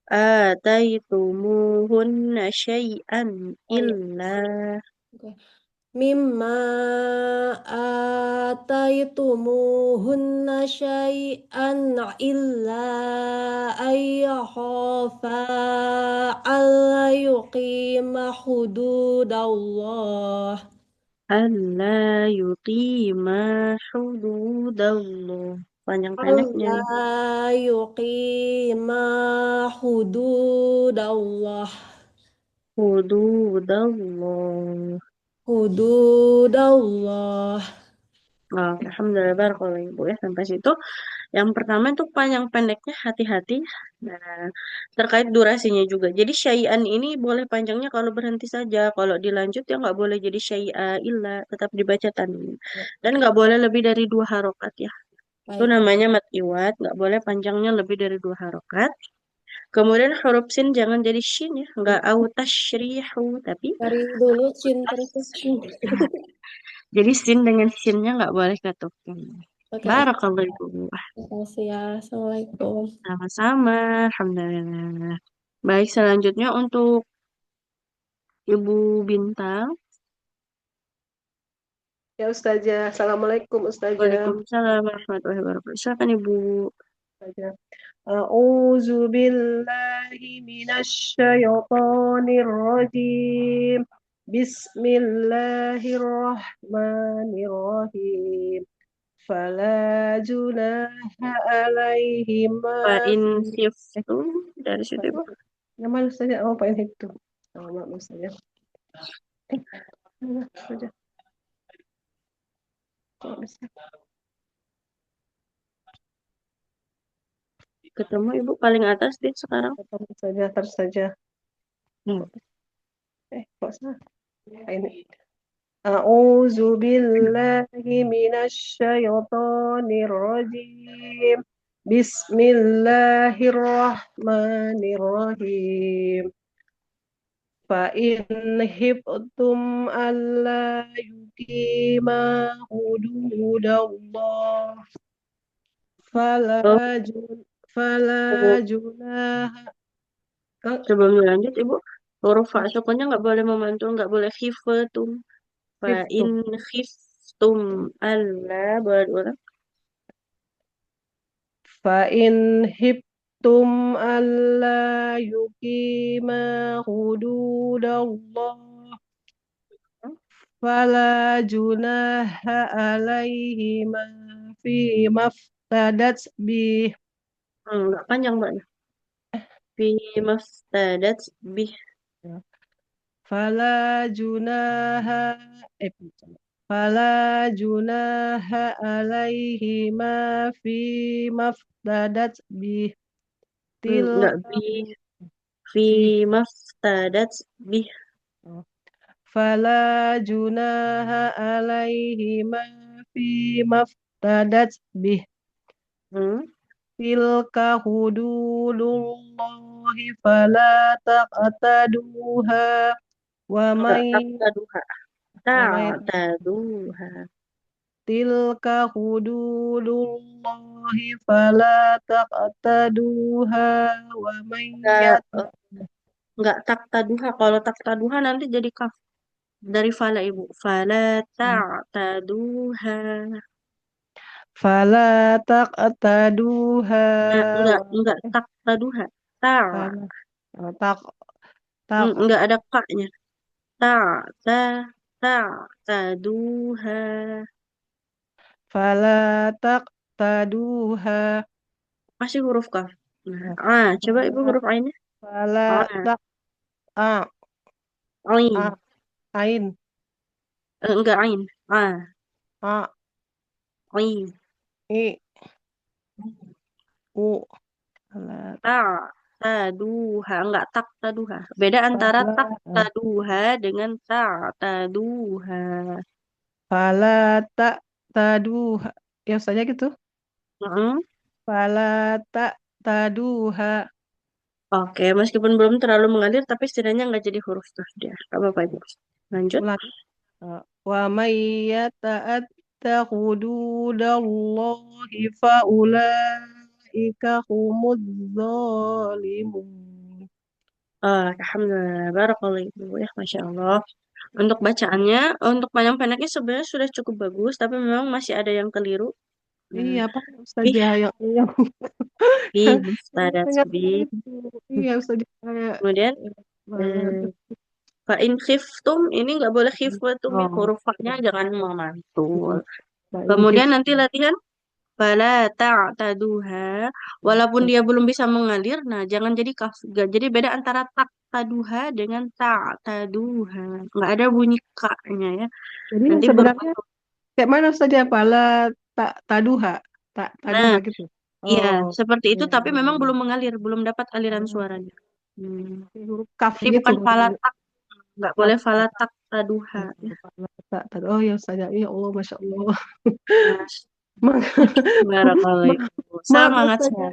Ataitumuhunna syai'an illa. Oke. Mimma ataitumuhunna syai'an illa ayyakhafa alla yuqima hududallah. Alla yuqima hududallah. Panjang pendeknya nih. Alla yuqima hududallah. Hududallah. Hududallah. Alhamdulillah barakallahu Ibu ya sampai situ. Yang pertama itu panjang pendeknya hati-hati. Nah, terkait durasinya juga. Jadi syai'an ini boleh panjangnya kalau berhenti saja. Kalau dilanjut ya nggak boleh jadi syai'a illa, tetap dibaca tanwin. Dan nggak boleh lebih dari 2 harokat ya. Itu Baik. namanya mad iwad, nggak boleh panjangnya lebih dari 2 harokat. Kemudian huruf sin jangan jadi shin ya, nggak au tashrihu tapi Dari dulu sin terus. jadi sin dengan shinnya nggak boleh ketukar. Oke. Barakallahu Ibu. Terima kasih ya. Assalamualaikum. Sama-sama, alhamdulillah. Baik, selanjutnya untuk Ibu Bintang. Ya Ustazah, Assalamualaikum Ustazah. Waalaikumsalam warahmatullahi wabarakatuh. Silakan Ibu. Ustazah. A'udzu billahi minasyaitonir rajim. Bismillahirrahmanirrahim. Fala junaha alaihima. Pak Insif itu dari situ Ibu. Yang mana Ustazah? Oh, Pak Insif itu. Oh, maaf Ustazah. Ustazah. Ketemu Ibu paling atas deh sekarang. Terus saja. Hmm. Kok salah? Ini. A'udzu billahi minasyaitonir rajim. Bismillahirrahmanirrahim. Fa in hibtum alla yuqima hududallah fala Oh, junaha. sebelum dilanjut Ibu, huruf fa sukunnya nggak boleh memantul, nggak boleh khiftum. Fa in khiftum alla, boleh diulang. Fa in hibtum alla yuqima hududallah fala junaha alaihima fi maftadat bih. Nggak panjang Mbak. Fi maftadat bih. Fala junaha Fala junaha alaihima fi maftadat bih. Nggak bih. Fi maftadat bih. Fala junaha alaihima fi maftadat bih. Tilka hududullahi fala taqtaduha wa may Ta'taduha. tilka hududullahi fala taqtaduha wa may Nggak taktaduha. Kalau taktaduha nanti jadi kaf. Dari fala Ibu. Fala ta'taduha. fala taqtaduha Enggak taktaduha. Ta. tak tak Enggak ada ka-nya. Ta'taduha. fala taqtaduha Masih huruf kaf. Nah, coba Ibu huruf ainnya. fala tak Ain. ain Enggak ain. a Ain. i u Ta'taduha. Enggak taktaduha. Beda antara taktaduha dengan ta'taduha. fala taqtaduha ya saja gitu. Fala taqtaduha. Oke, meskipun belum terlalu mengalir, tapi setidaknya nggak jadi huruf tuh dia. Gak apa-apa Ibu. Lanjut. Wa may yata'atta hududallahi fa ulaika humudz zalimun. Alhamdulillah, barakallahu Ibu ya, Masya Allah. Untuk bacaannya, untuk panjang pendeknya sebenarnya sudah cukup bagus, tapi memang masih ada yang keliru. Iya, Pak Ustazah yang Mustadat bih. Iya, Ustazah kayak Kemudian fa in khiftum ini nggak boleh khiftum ya, huruf fa-nya jangan memantul. Kemudian nanti latihan fala ta'taduha, walaupun dia belum bisa mengalir, nah jangan jadi kaf. Jadi beda antara ta'taduha dengan ta'taduha. Nggak ada bunyi ka-nya ya. Jadi Nanti sebenarnya kayak mana saja pala taduha Nah, gitu. iya, seperti itu, tapi memang belum mengalir, belum dapat aliran suaranya. Huruf kaf Jadi gitu. bukan falatak, nggak boleh falatak taduha. Oh ya saja, ya Allah, Masya Allah. Semangat saya.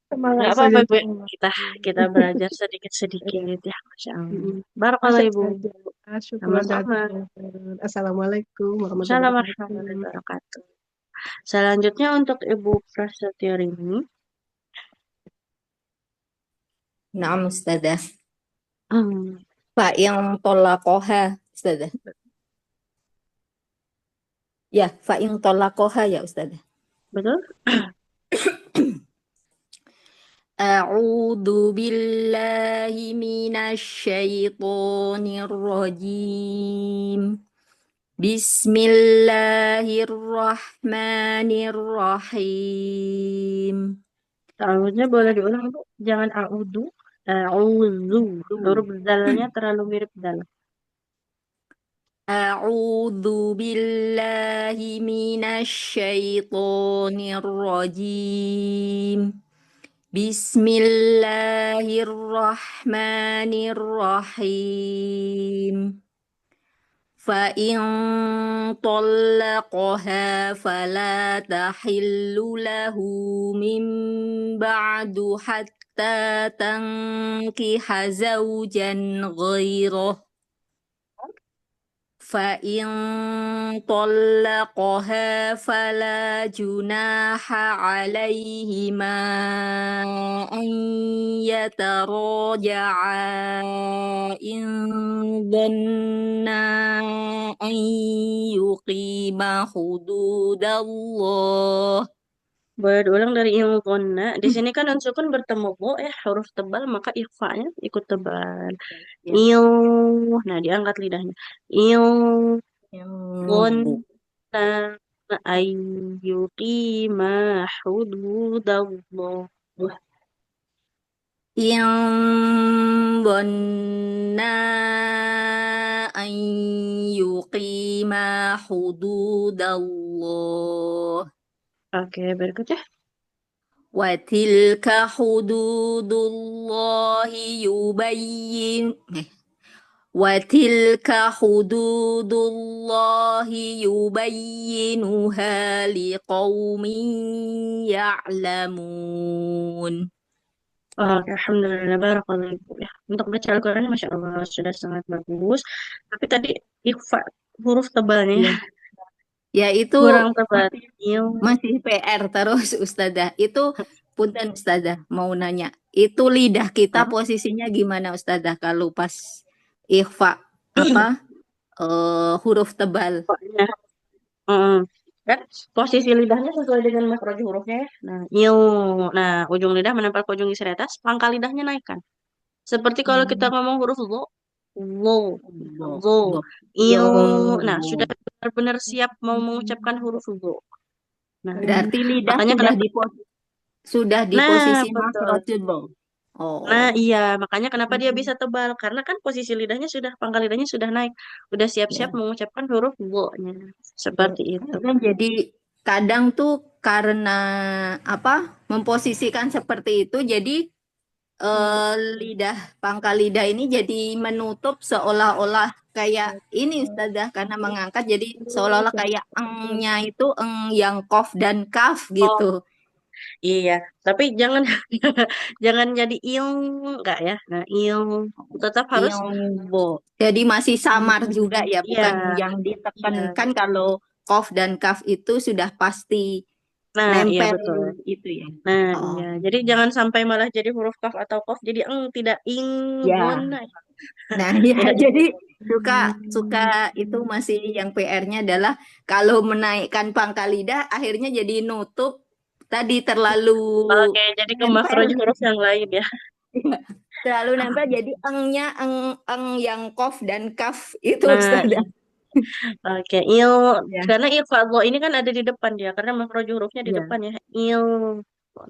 Semangat Nggak apa-apa saja. Ibu, kita belajar sedikit-sedikit ya, Masya Allah. Barakallah Ibu. Sama-sama. Assalamualaikum warahmatullahi wabarakatuh. Selanjutnya untuk Ibu Prasetyo Rini. Naam Ustazah. Pak yang tolakoha Ustazah. Ya, fa in tolakoha ya Ustazah. Betul? A'udzu billahi minasyaitonir rajim. Bismillahirrahmanirrahim. Ta'awudnya boleh diulang Bu, jangan a'udhu. A'udhu. Huruf dalnya terlalu mirip dal. A'udzu billahi minasyaitonir rajim. Bismillahirrahmanirrahim. فإن طلقها فلا تحل له من بعد حتى تنكح زوجا غيره فإن طلقها فلا جناح عليهما أن يتراجعا إن ظنا أن يقيما حدود الله. Boleh diulang dari ilgonna. Di sini kan nun sukun bertemu bo ya, huruf tebal, maka ikhfanya ikut tebal. Ya. Il, nah diangkat lidahnya. Ilgonna ayyuqima hududallah. إن ظنا أن يقيما حدود الله. Oke, berikutnya. وتلك حدود الله وتلك حدود الله يبينها لقوم يعلمون. Oke, alhamdulillah, barakallahu ibu ya. Untuk baca Al-Quran, masya Allah sudah sangat bagus. Tapi tadi ikhfa huruf tebalnya Ya, ya itu kurang tebal. masih PR terus Ustazah. Itu punten Ustazah mau nanya. Itu lidah kita posisinya gimana Ustazah kalau pas ikhfa huruf tebal? Kan posisi lidahnya sesuai dengan makhraj hurufnya ya. Nah, ujung lidah menempel ke ujung isi atas, pangkal lidahnya naikkan. Seperti kalau kita ngomong huruf lo, nah sudah benar-benar siap mau mengucapkan huruf lo. Nah, Berarti lidah makanya sudah di posisi makhraj. Oh. Nah, iya, makanya kenapa dia bisa tebal? Karena kan posisi lidahnya sudah, pangkal lidahnya sudah naik, udah siap-siap mengucapkan huruf wo-nya. Seperti itu. Dan jadi kadang tuh karena memposisikan seperti itu, jadi pangkal lidah ini jadi menutup seolah-olah kayak ini Ustazah, karena mengangkat jadi seolah-olah kayak engnya itu eng yang kof dan kaf gitu. Iya, tapi jangan jangan jadi enggak ya. Nah, tetap harus jadi masih samar juga ya, bukan Iya, yang ditekankan kalau kof dan kaf itu sudah pasti nah, iya nempel betul. itu ya. Nah, iya. Jadi jangan sampai malah jadi huruf kaf atau kof jadi tidak Ya. Nah, ya jadi suka itu masih yang PR-nya adalah kalau menaikkan pangkal lidah akhirnya jadi nutup tadi terlalu Oke, jadi ke makhraj huruf yang lain ya. terlalu nempel jadi engnya eng yang kof dan kaf itu Nah, Ustazah. Oke, karena ilfadho ini kan ada di depan dia, karena makhraj hurufnya di depan ya.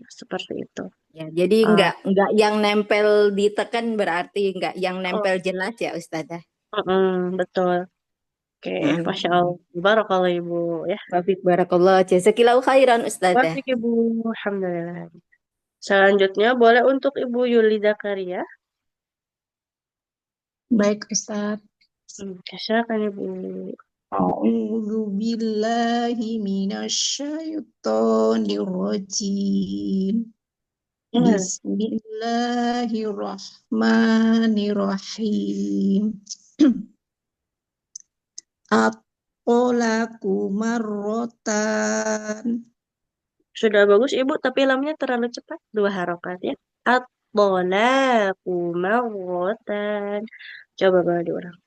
Seperti itu. Ya, jadi enggak yang nempel ditekan berarti enggak yang nempel jelas ya Ustazah. Betul. Oke, Masya Allah. Barakallah Ibu ya. Wafik barakallah. Jazakillahu khairan Ustazah. Wafik Ibu. Alhamdulillah. Selanjutnya boleh untuk Ibu Yuli Zakaria. Baik, Ustaz. Silakan Ibu. A'udzu billahi minasyaitonir rajim. Bismillahirrahmanirrahim. At-tolaqu marrotan. Sudah bagus Ibu, tapi lamnya terlalu cepat. 2 harokat ya. At-tolaqu marrotan. Coba boleh diulang.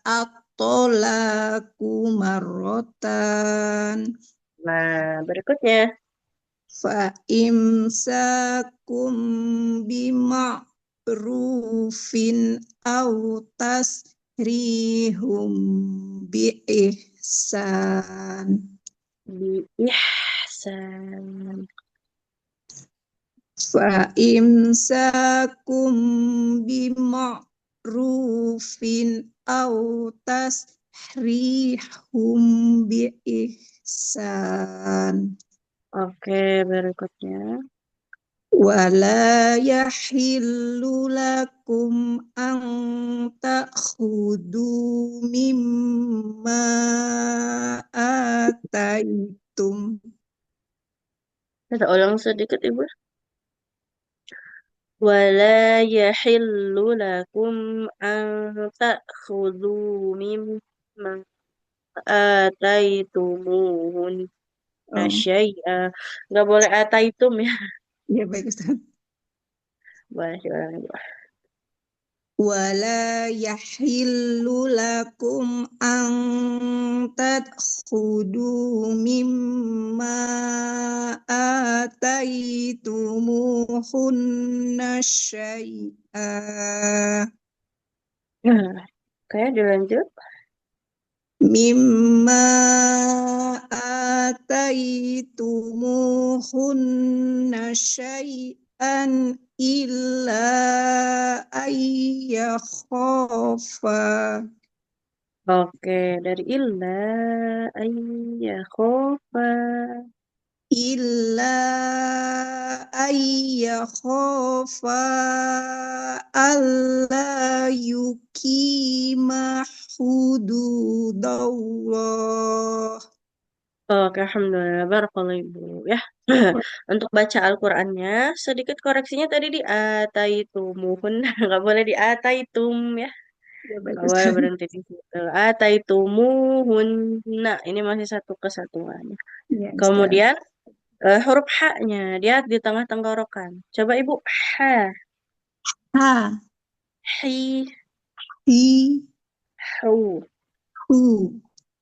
At-tolaqu marrotan. Nah, berikutnya. Fa'imsakum bima'rufin aw tasrihum biihsan. Fa'imsakum bima'rufin أو تسريحهم بإحسان. Oke, berikutnya. ولا يحل لكم أن تأخذوا مما آتيتم. Kita ulang sedikit, Ibu. ولا يحل لكم أن تأخذوا مما آتيتموهن syai'a. Nggak boleh ataitum ya. Ya baik Ustaz. Boleh diulang, Ibu. ولا يحل لكم أن تأخذوا مما آتيتموهن شيئا. Oke, dilanjut. مما آتيتموهن شيئا إلا أن يخافا. Oke, dari illa ayyakhofa. إلا أن يخافا ألا يقيما حدود الله. Oke, alhamdulillah. Barakallahu, Ibu. Ya. Untuk baca Al-Qur'annya, sedikit koreksinya tadi di ataitumuhun. Nggak boleh di ataitum ya. Ya baik Nggak boleh Ustaz. berhenti di situ. Ataitumuhunna. Ini masih satu kesatuan. Ya Ustaz. Kemudian huruf H-nya dia di tengah tenggorokan. Coba Ibu, H, Ha, Hi, hi, Hu. hu.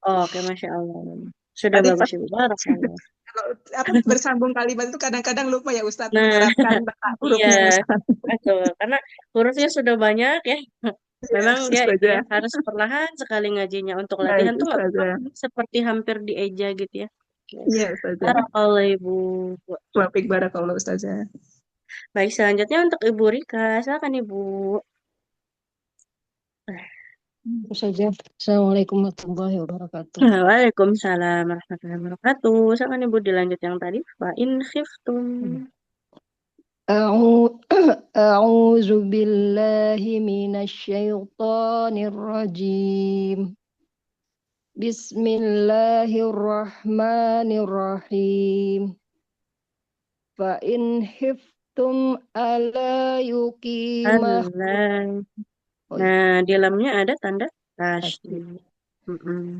Oke, Masya Allah. Sudah Tadi bagus Ibu. Barakallah. kalau bersambung kalimat itu kadang-kadang lupa ya Ustaz Nah, menerapkan hurufnya iya, Ustaz. betul. Karena hurufnya sudah banyak ya. Ya, Memang dia Ustaz itu ya. ya harus perlahan sekali ngajinya. Untuk Baik latihan tuh nggak Ustaz ya. apa-apa, seperti hampir dieja gitu ya. Oke. Iya Ustaz ya. Barakallah Ibu. Wafik barakallah Ustaz ya. Baik, selanjutnya untuk Ibu Rika. Silakan Ibu. saja. Assalamualaikum warahmatullahi wabarakatuh. Waalaikumsalam warahmatullahi wabarakatuh. Silakan Ibu dilanjut yang tadi. Fa in khiftum. أعوذ بالله من الشيطان الرجيم. بسم الله الرحمن الرحيم. فإن خفتم ألا يقيم Allah. Nah, di dalamnya ada tanda tasydid.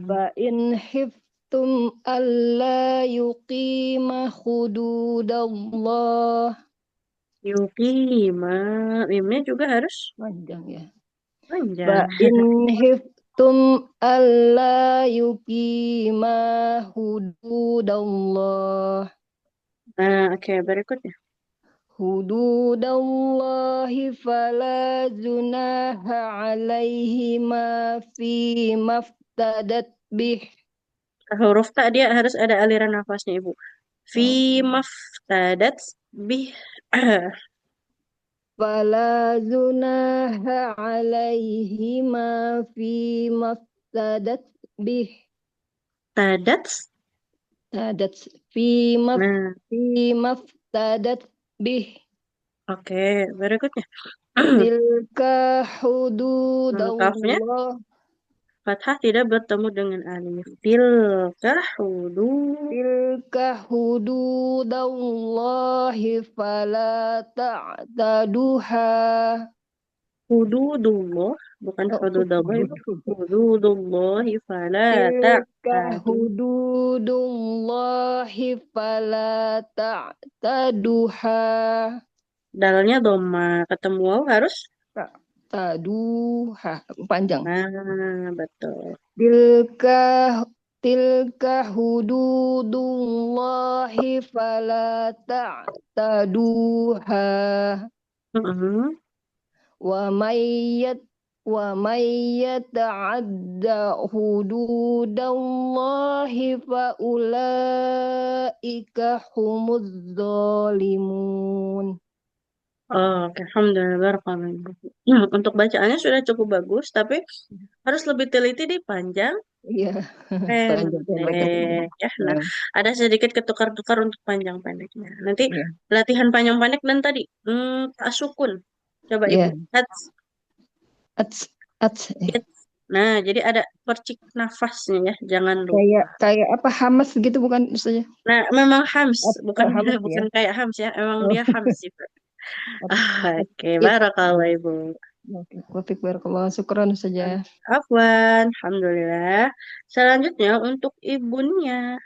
فإن خفتم ألا يقيم حدود الله. Yuqima. Mimnya juga harus Panjang ya. panjang. فإن خفتم ألا يقيم حدود الله. Nah, oke, berikutnya. حدود الله فلا جناح عليهما فيما افتدت به. Huruf ta dia harus ada aliran nafasnya, Ibu. Fi maftadat bih. فلا جناح عليهما فيما افتدت به. Tadat. افتدت فيما Nah, فيما افتدت به. oke, berikutnya. Tilka hududallah. Fathah tidak bertemu dengan alif. Tilka hudud. Tilka hududallahi fala ta'taduha. Hududullah, bukan hududullah. Hududullahi fala Tilka ta'tadu. hududullahi fala ta'taduha. Dalnya dhamma, ketemu waw harus Ta'taduha, panjang. Nah, betul. Tilka hududullahi fala ta'taduha. Wa may yata'adda hududallahi fa ulaika humuz zalimun. Oke, alhamdulillah, barakallahu Ibu. Untuk bacaannya sudah cukup bagus, tapi harus lebih teliti di panjang Iya, panjang pendek. pendek ya. Nah, Ya, ada sedikit ketukar-tukar untuk panjang pendeknya. Nanti ya, latihan panjang pendek dan tadi sukun. Coba Ibu. ya. Ats, ats. Nah, jadi ada percik nafasnya ya, jangan lupa. Kayak apa hamas gitu bukan Ustazah? Nah, memang hams, bukan Hams ya. bukan kayak hams ya, emang Oh. dia hams sih. Oke, It. barakallah Ibu. Oke, wafik barakallah. Syukran saja. Afwan, alhamdulillah. Selanjutnya untuk ibunya.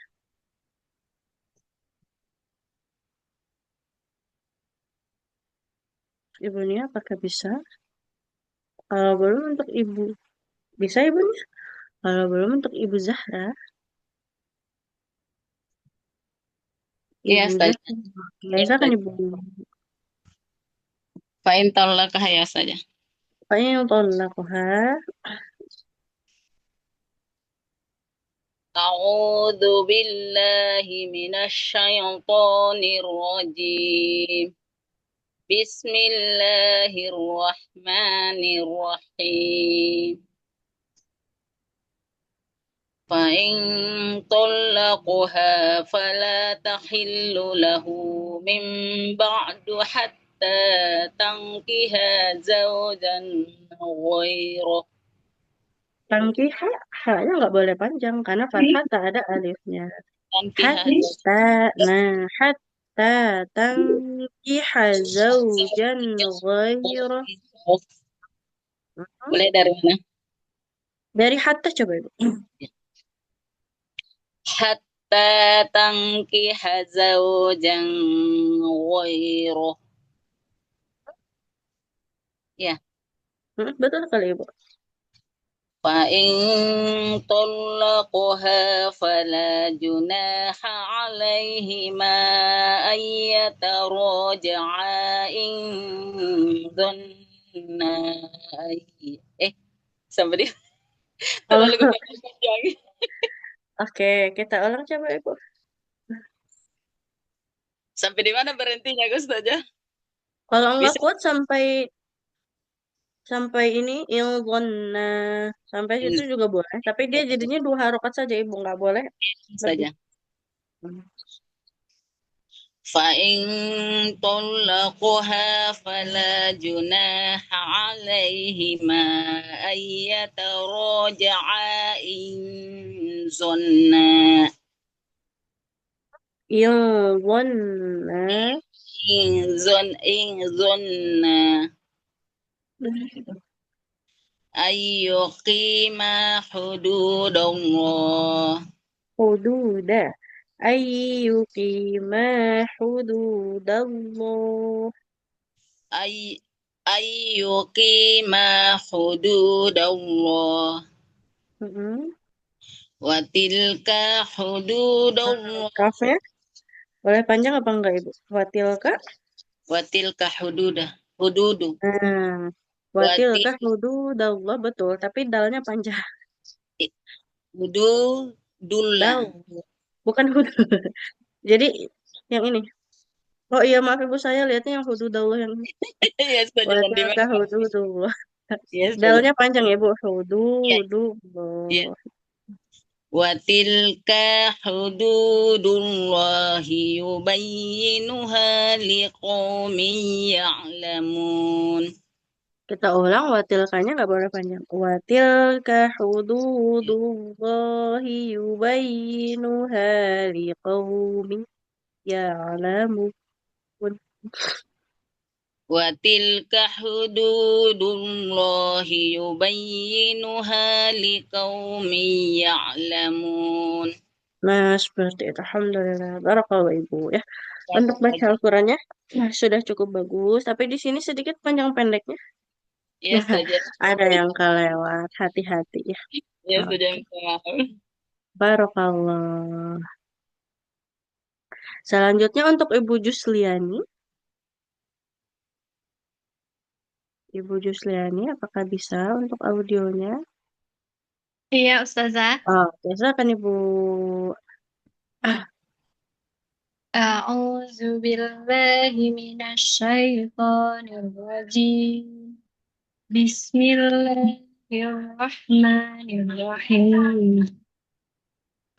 Ibunya apakah bisa? Kalau belum untuk ibu. Bisa ibunya? Kalau belum untuk ibu Zahra. Iya, Ibu Ustazah. Zahra. Bisa kan ibu? Fa'in tallaqah ya saja. Fa'in tallaqaha. A'udzu billahi minasy syaithanir rajim. Bismillahirrahmanirrahim. فإن طلقها فلا تحل له من بعد حتى تنكح زوجا غيره. Tangkiha, ha-nya nggak boleh panjang karena fathah tak ada alifnya. Tankiha Hatta tangkiha zawjan ghairah. Boleh dari mana? Dari hatta coba Ibu. Hatta tankiha zawjan ghairuh. Ya. Betul kali Ibu. فإن طلقها فلا جناح عليهما أن يتراجعا إن ظنا sampai di terlalu panjang. Oke, kita ulang coba Ibu. Sampai di mana berhentinya Gus aja? Kalau nggak Bisa. kuat sampai ini ilgonna sampai situ juga boleh, tapi dia jadinya 2 harokat saja Ibu, nggak boleh saja. فإن طلقها فلا جناح عليهما أن يتراجعا إن ظنا أن يقيما حدود الله أن يقيما حدود الله أن يقيما حدود الله وتلك حدود الله. Kafnya boleh panjang apa enggak Ibu? Watilka hududu. Watilka hududallah betul, tapi dalnya panjang. Hududullah. Bukan hudud. Jadi yang ini. Oh iya maaf Ibu, saya lihatnya yang hududallah yang watilka hududullah. Dalnya panjang ya Bu. Hududullah. Watilka hududullahi yubayyinuha liqaumin ya'lamun. Kita ulang, watilkanya nggak boleh panjang. Watilka hududullahi yubayyinuha liqaumin ya'lamun. Watilka hududullahi yubayyinuha liqaumin ya'lamun. Nah, seperti itu. Alhamdulillah. Barakallahu Ibu ya. Untuk baca Al-Qur'annya sudah cukup bagus, tapi di sini sedikit panjang pendeknya. Ya, saja. Ada yang kelewat, hati-hati ya. Ya, sudah maaf. Barakallah. Selanjutnya untuk Ibu Jusliani. Ibu Jusliani, apakah bisa untuk audionya? Iya, Ustazah. Oh, biasa kan Ibu. أعوذ بالله من الشيطان الرجيم بسم الله الرحمن الرحيم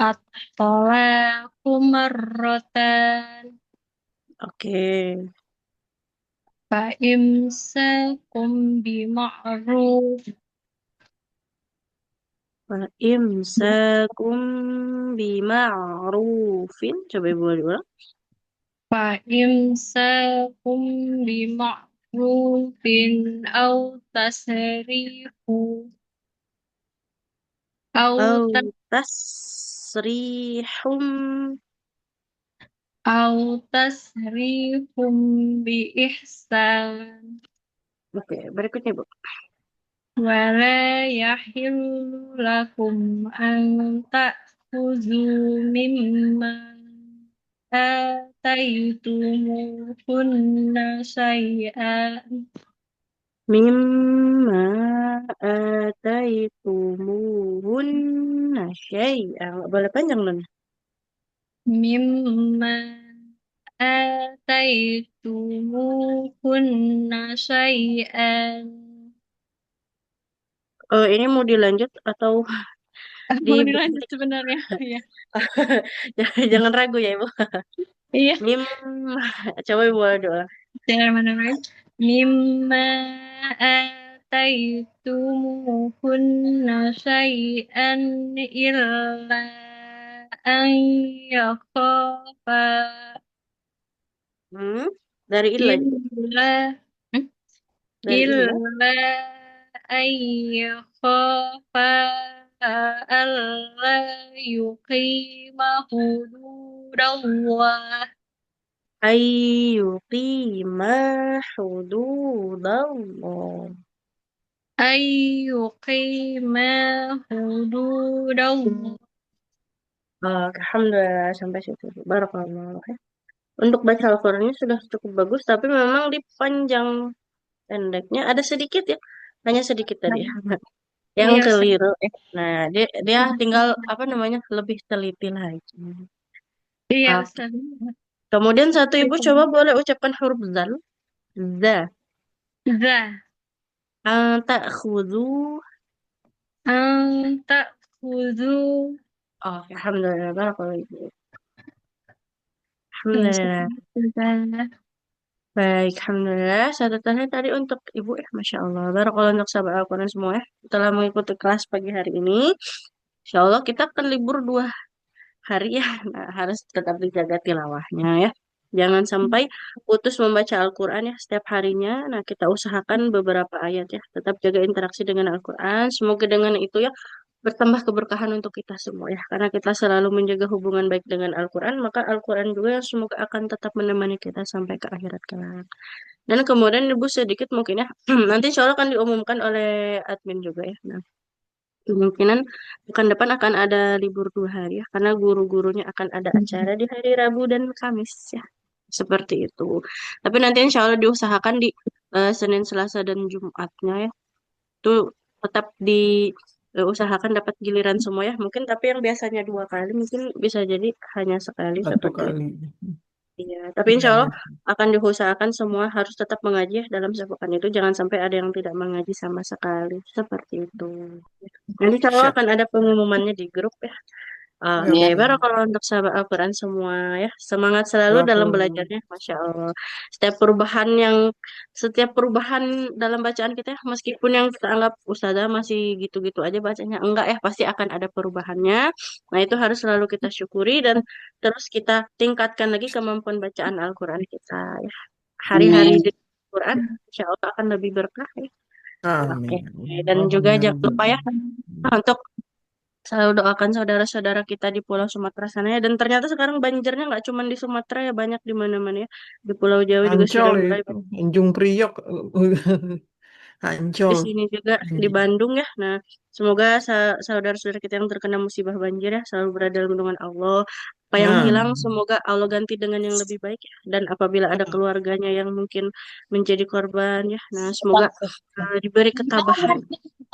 الطلاق مرتان Oke. فإمساكم بمعروف Imsakum bima'rufin. Coba Ibu ulang. فإمساكم بمعروف أو تسريح أو Au ت- tasrihum. أو تسريح بإحسان Oke, berikutnya Bu. ولا يحل لكم أن تأخذوا مما آتيتموهن شيئا Mimma ataitumuhunna syai'a. Nggak boleh panjang Nun. مما آتيتموهن شيئا Ini mau dilanjut atau mau dilanjut diberhenti? sebenarnya ya Jangan ragu ya Ibu. iya Coba Ibu doa. Bismillahirrahmanirrahim mimma آتيتموهن شيئا إلا أن يخافا Dari illa juga. إلا Dari illa. إلا أن يخافا ألا يقيما حدود الله Ayyuqima hududallah. أن يقيما حدود الله Alhamdulillah sampai situ. Barakallah. Untuk baca Al-Qurannya sudah cukup bagus, tapi memang di panjang pendeknya ada sedikit ya, hanya sedikit tadi ya. Yang Iya, keliru. Nah, dia tinggal apa namanya lebih teliti lagi. iya, Oke. Ustaz. Kemudian satu Ibu coba boleh ucapkan huruf zal. Za. Za. Ta'khudhu. Ta'khudhu. Oke, alhamdulillah. Barakallah Ibu. Alhamdulillah. Baik, alhamdulillah. Catatannya tadi untuk Ibu ya, Masya Allah. Barakallah untuk sahabat Al-Quran semua ya. Setelah mengikuti kelas pagi hari ini, Insya Allah kita akan libur 2 hari ya. Nah, harus tetap dijaga tilawahnya ya. Jangan sampai putus membaca Al-Quran ya setiap harinya. Nah, kita usahakan beberapa ayat ya. Tetap jaga interaksi dengan Al-Quran. Semoga dengan itu ya bertambah keberkahan untuk kita semua ya. Karena kita selalu menjaga hubungan baik dengan Al-Quran, maka Al-Quran juga yang semoga akan tetap menemani kita sampai ke akhirat kelak. Dan kemudian Ibu sedikit mungkin ya, nanti insya Allah akan diumumkan oleh admin juga ya. Nah, kemungkinan pekan depan akan ada libur 2 hari ya, karena guru-gurunya akan ada acara di hari Rabu dan Kamis ya. Seperti itu. Tapi nanti insya Allah diusahakan di Senin, Selasa, dan Jumatnya ya. Itu tetap diusahakan dapat giliran semua ya. Mungkin tapi yang biasanya 2 kali mungkin bisa jadi hanya sekali Satu seperti itu. kali. Iya, tapi insya Allah akan diusahakan semua harus tetap mengaji ya dalam sepekan itu. Jangan sampai ada yang tidak mengaji sama sekali. Seperti itu. Nanti insya Allah Siap. akan ada pengumumannya di grup ya. Oke, Ya, barakallah untuk sahabat Al-Quran semua ya. Semangat selalu dalam belajarnya, Masya Allah. Setiap perubahan dalam bacaan kita ya, meskipun yang kita anggap ustazah masih gitu-gitu aja bacanya, enggak ya, pasti akan ada perubahannya. Nah, itu harus selalu kita syukuri dan terus kita tingkatkan lagi kemampuan bacaan Al-Quran kita ya. Hari-hari di Al-Quran, Insya Allah akan lebih berkah ya. Oke, Amin. dan juga Ya jangan Rabbal lupa ya untuk selalu doakan saudara-saudara kita di Pulau Sumatera sana ya. Dan ternyata sekarang banjirnya nggak cuma di Sumatera ya, banyak di mana-mana ya. Di Pulau Jawa juga sudah Ancol mulai itu, Tanjung Priok, di Ancol. sini juga di Bandung ya. Nah, semoga saudara-saudara kita yang terkena musibah banjir ya selalu berada dalam lindungan Allah. Apa yang hilang semoga Allah ganti dengan yang lebih baik ya. Dan apabila ada keluarganya yang mungkin menjadi korban ya, nah semoga diberi ketabahan.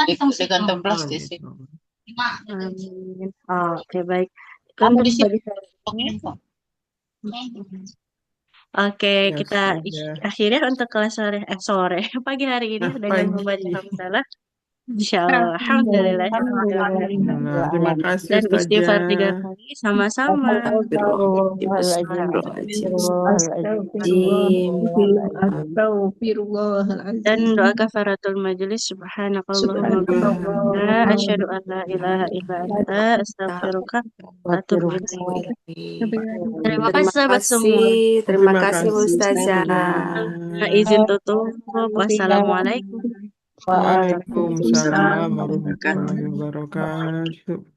Dengan plastik sih. Amin. Oke, baik. Itu untuk bagi saya. Oke, Ya kita sudah. akhirnya untuk kelas sore pagi hari ini Nah, dengan membaca pagi. hamdalah. Insyaallah. Alhamdulillah. Nah, terima kasih Dan istighfar 3 Ustazah. kali sama-sama. Dan doa kafaratul majelis subhanakallahumma wa bihamdika asyhadu an la ilaha illa anta astaghfiruka wa atubu ilaik. Terima kasih sahabat semua. Terima Terima kasih kasih Ustazah. Ustazah. Izin tutup. Wassalamualaikum. Waalaikumsalam warahmatullahi wabarakatuh.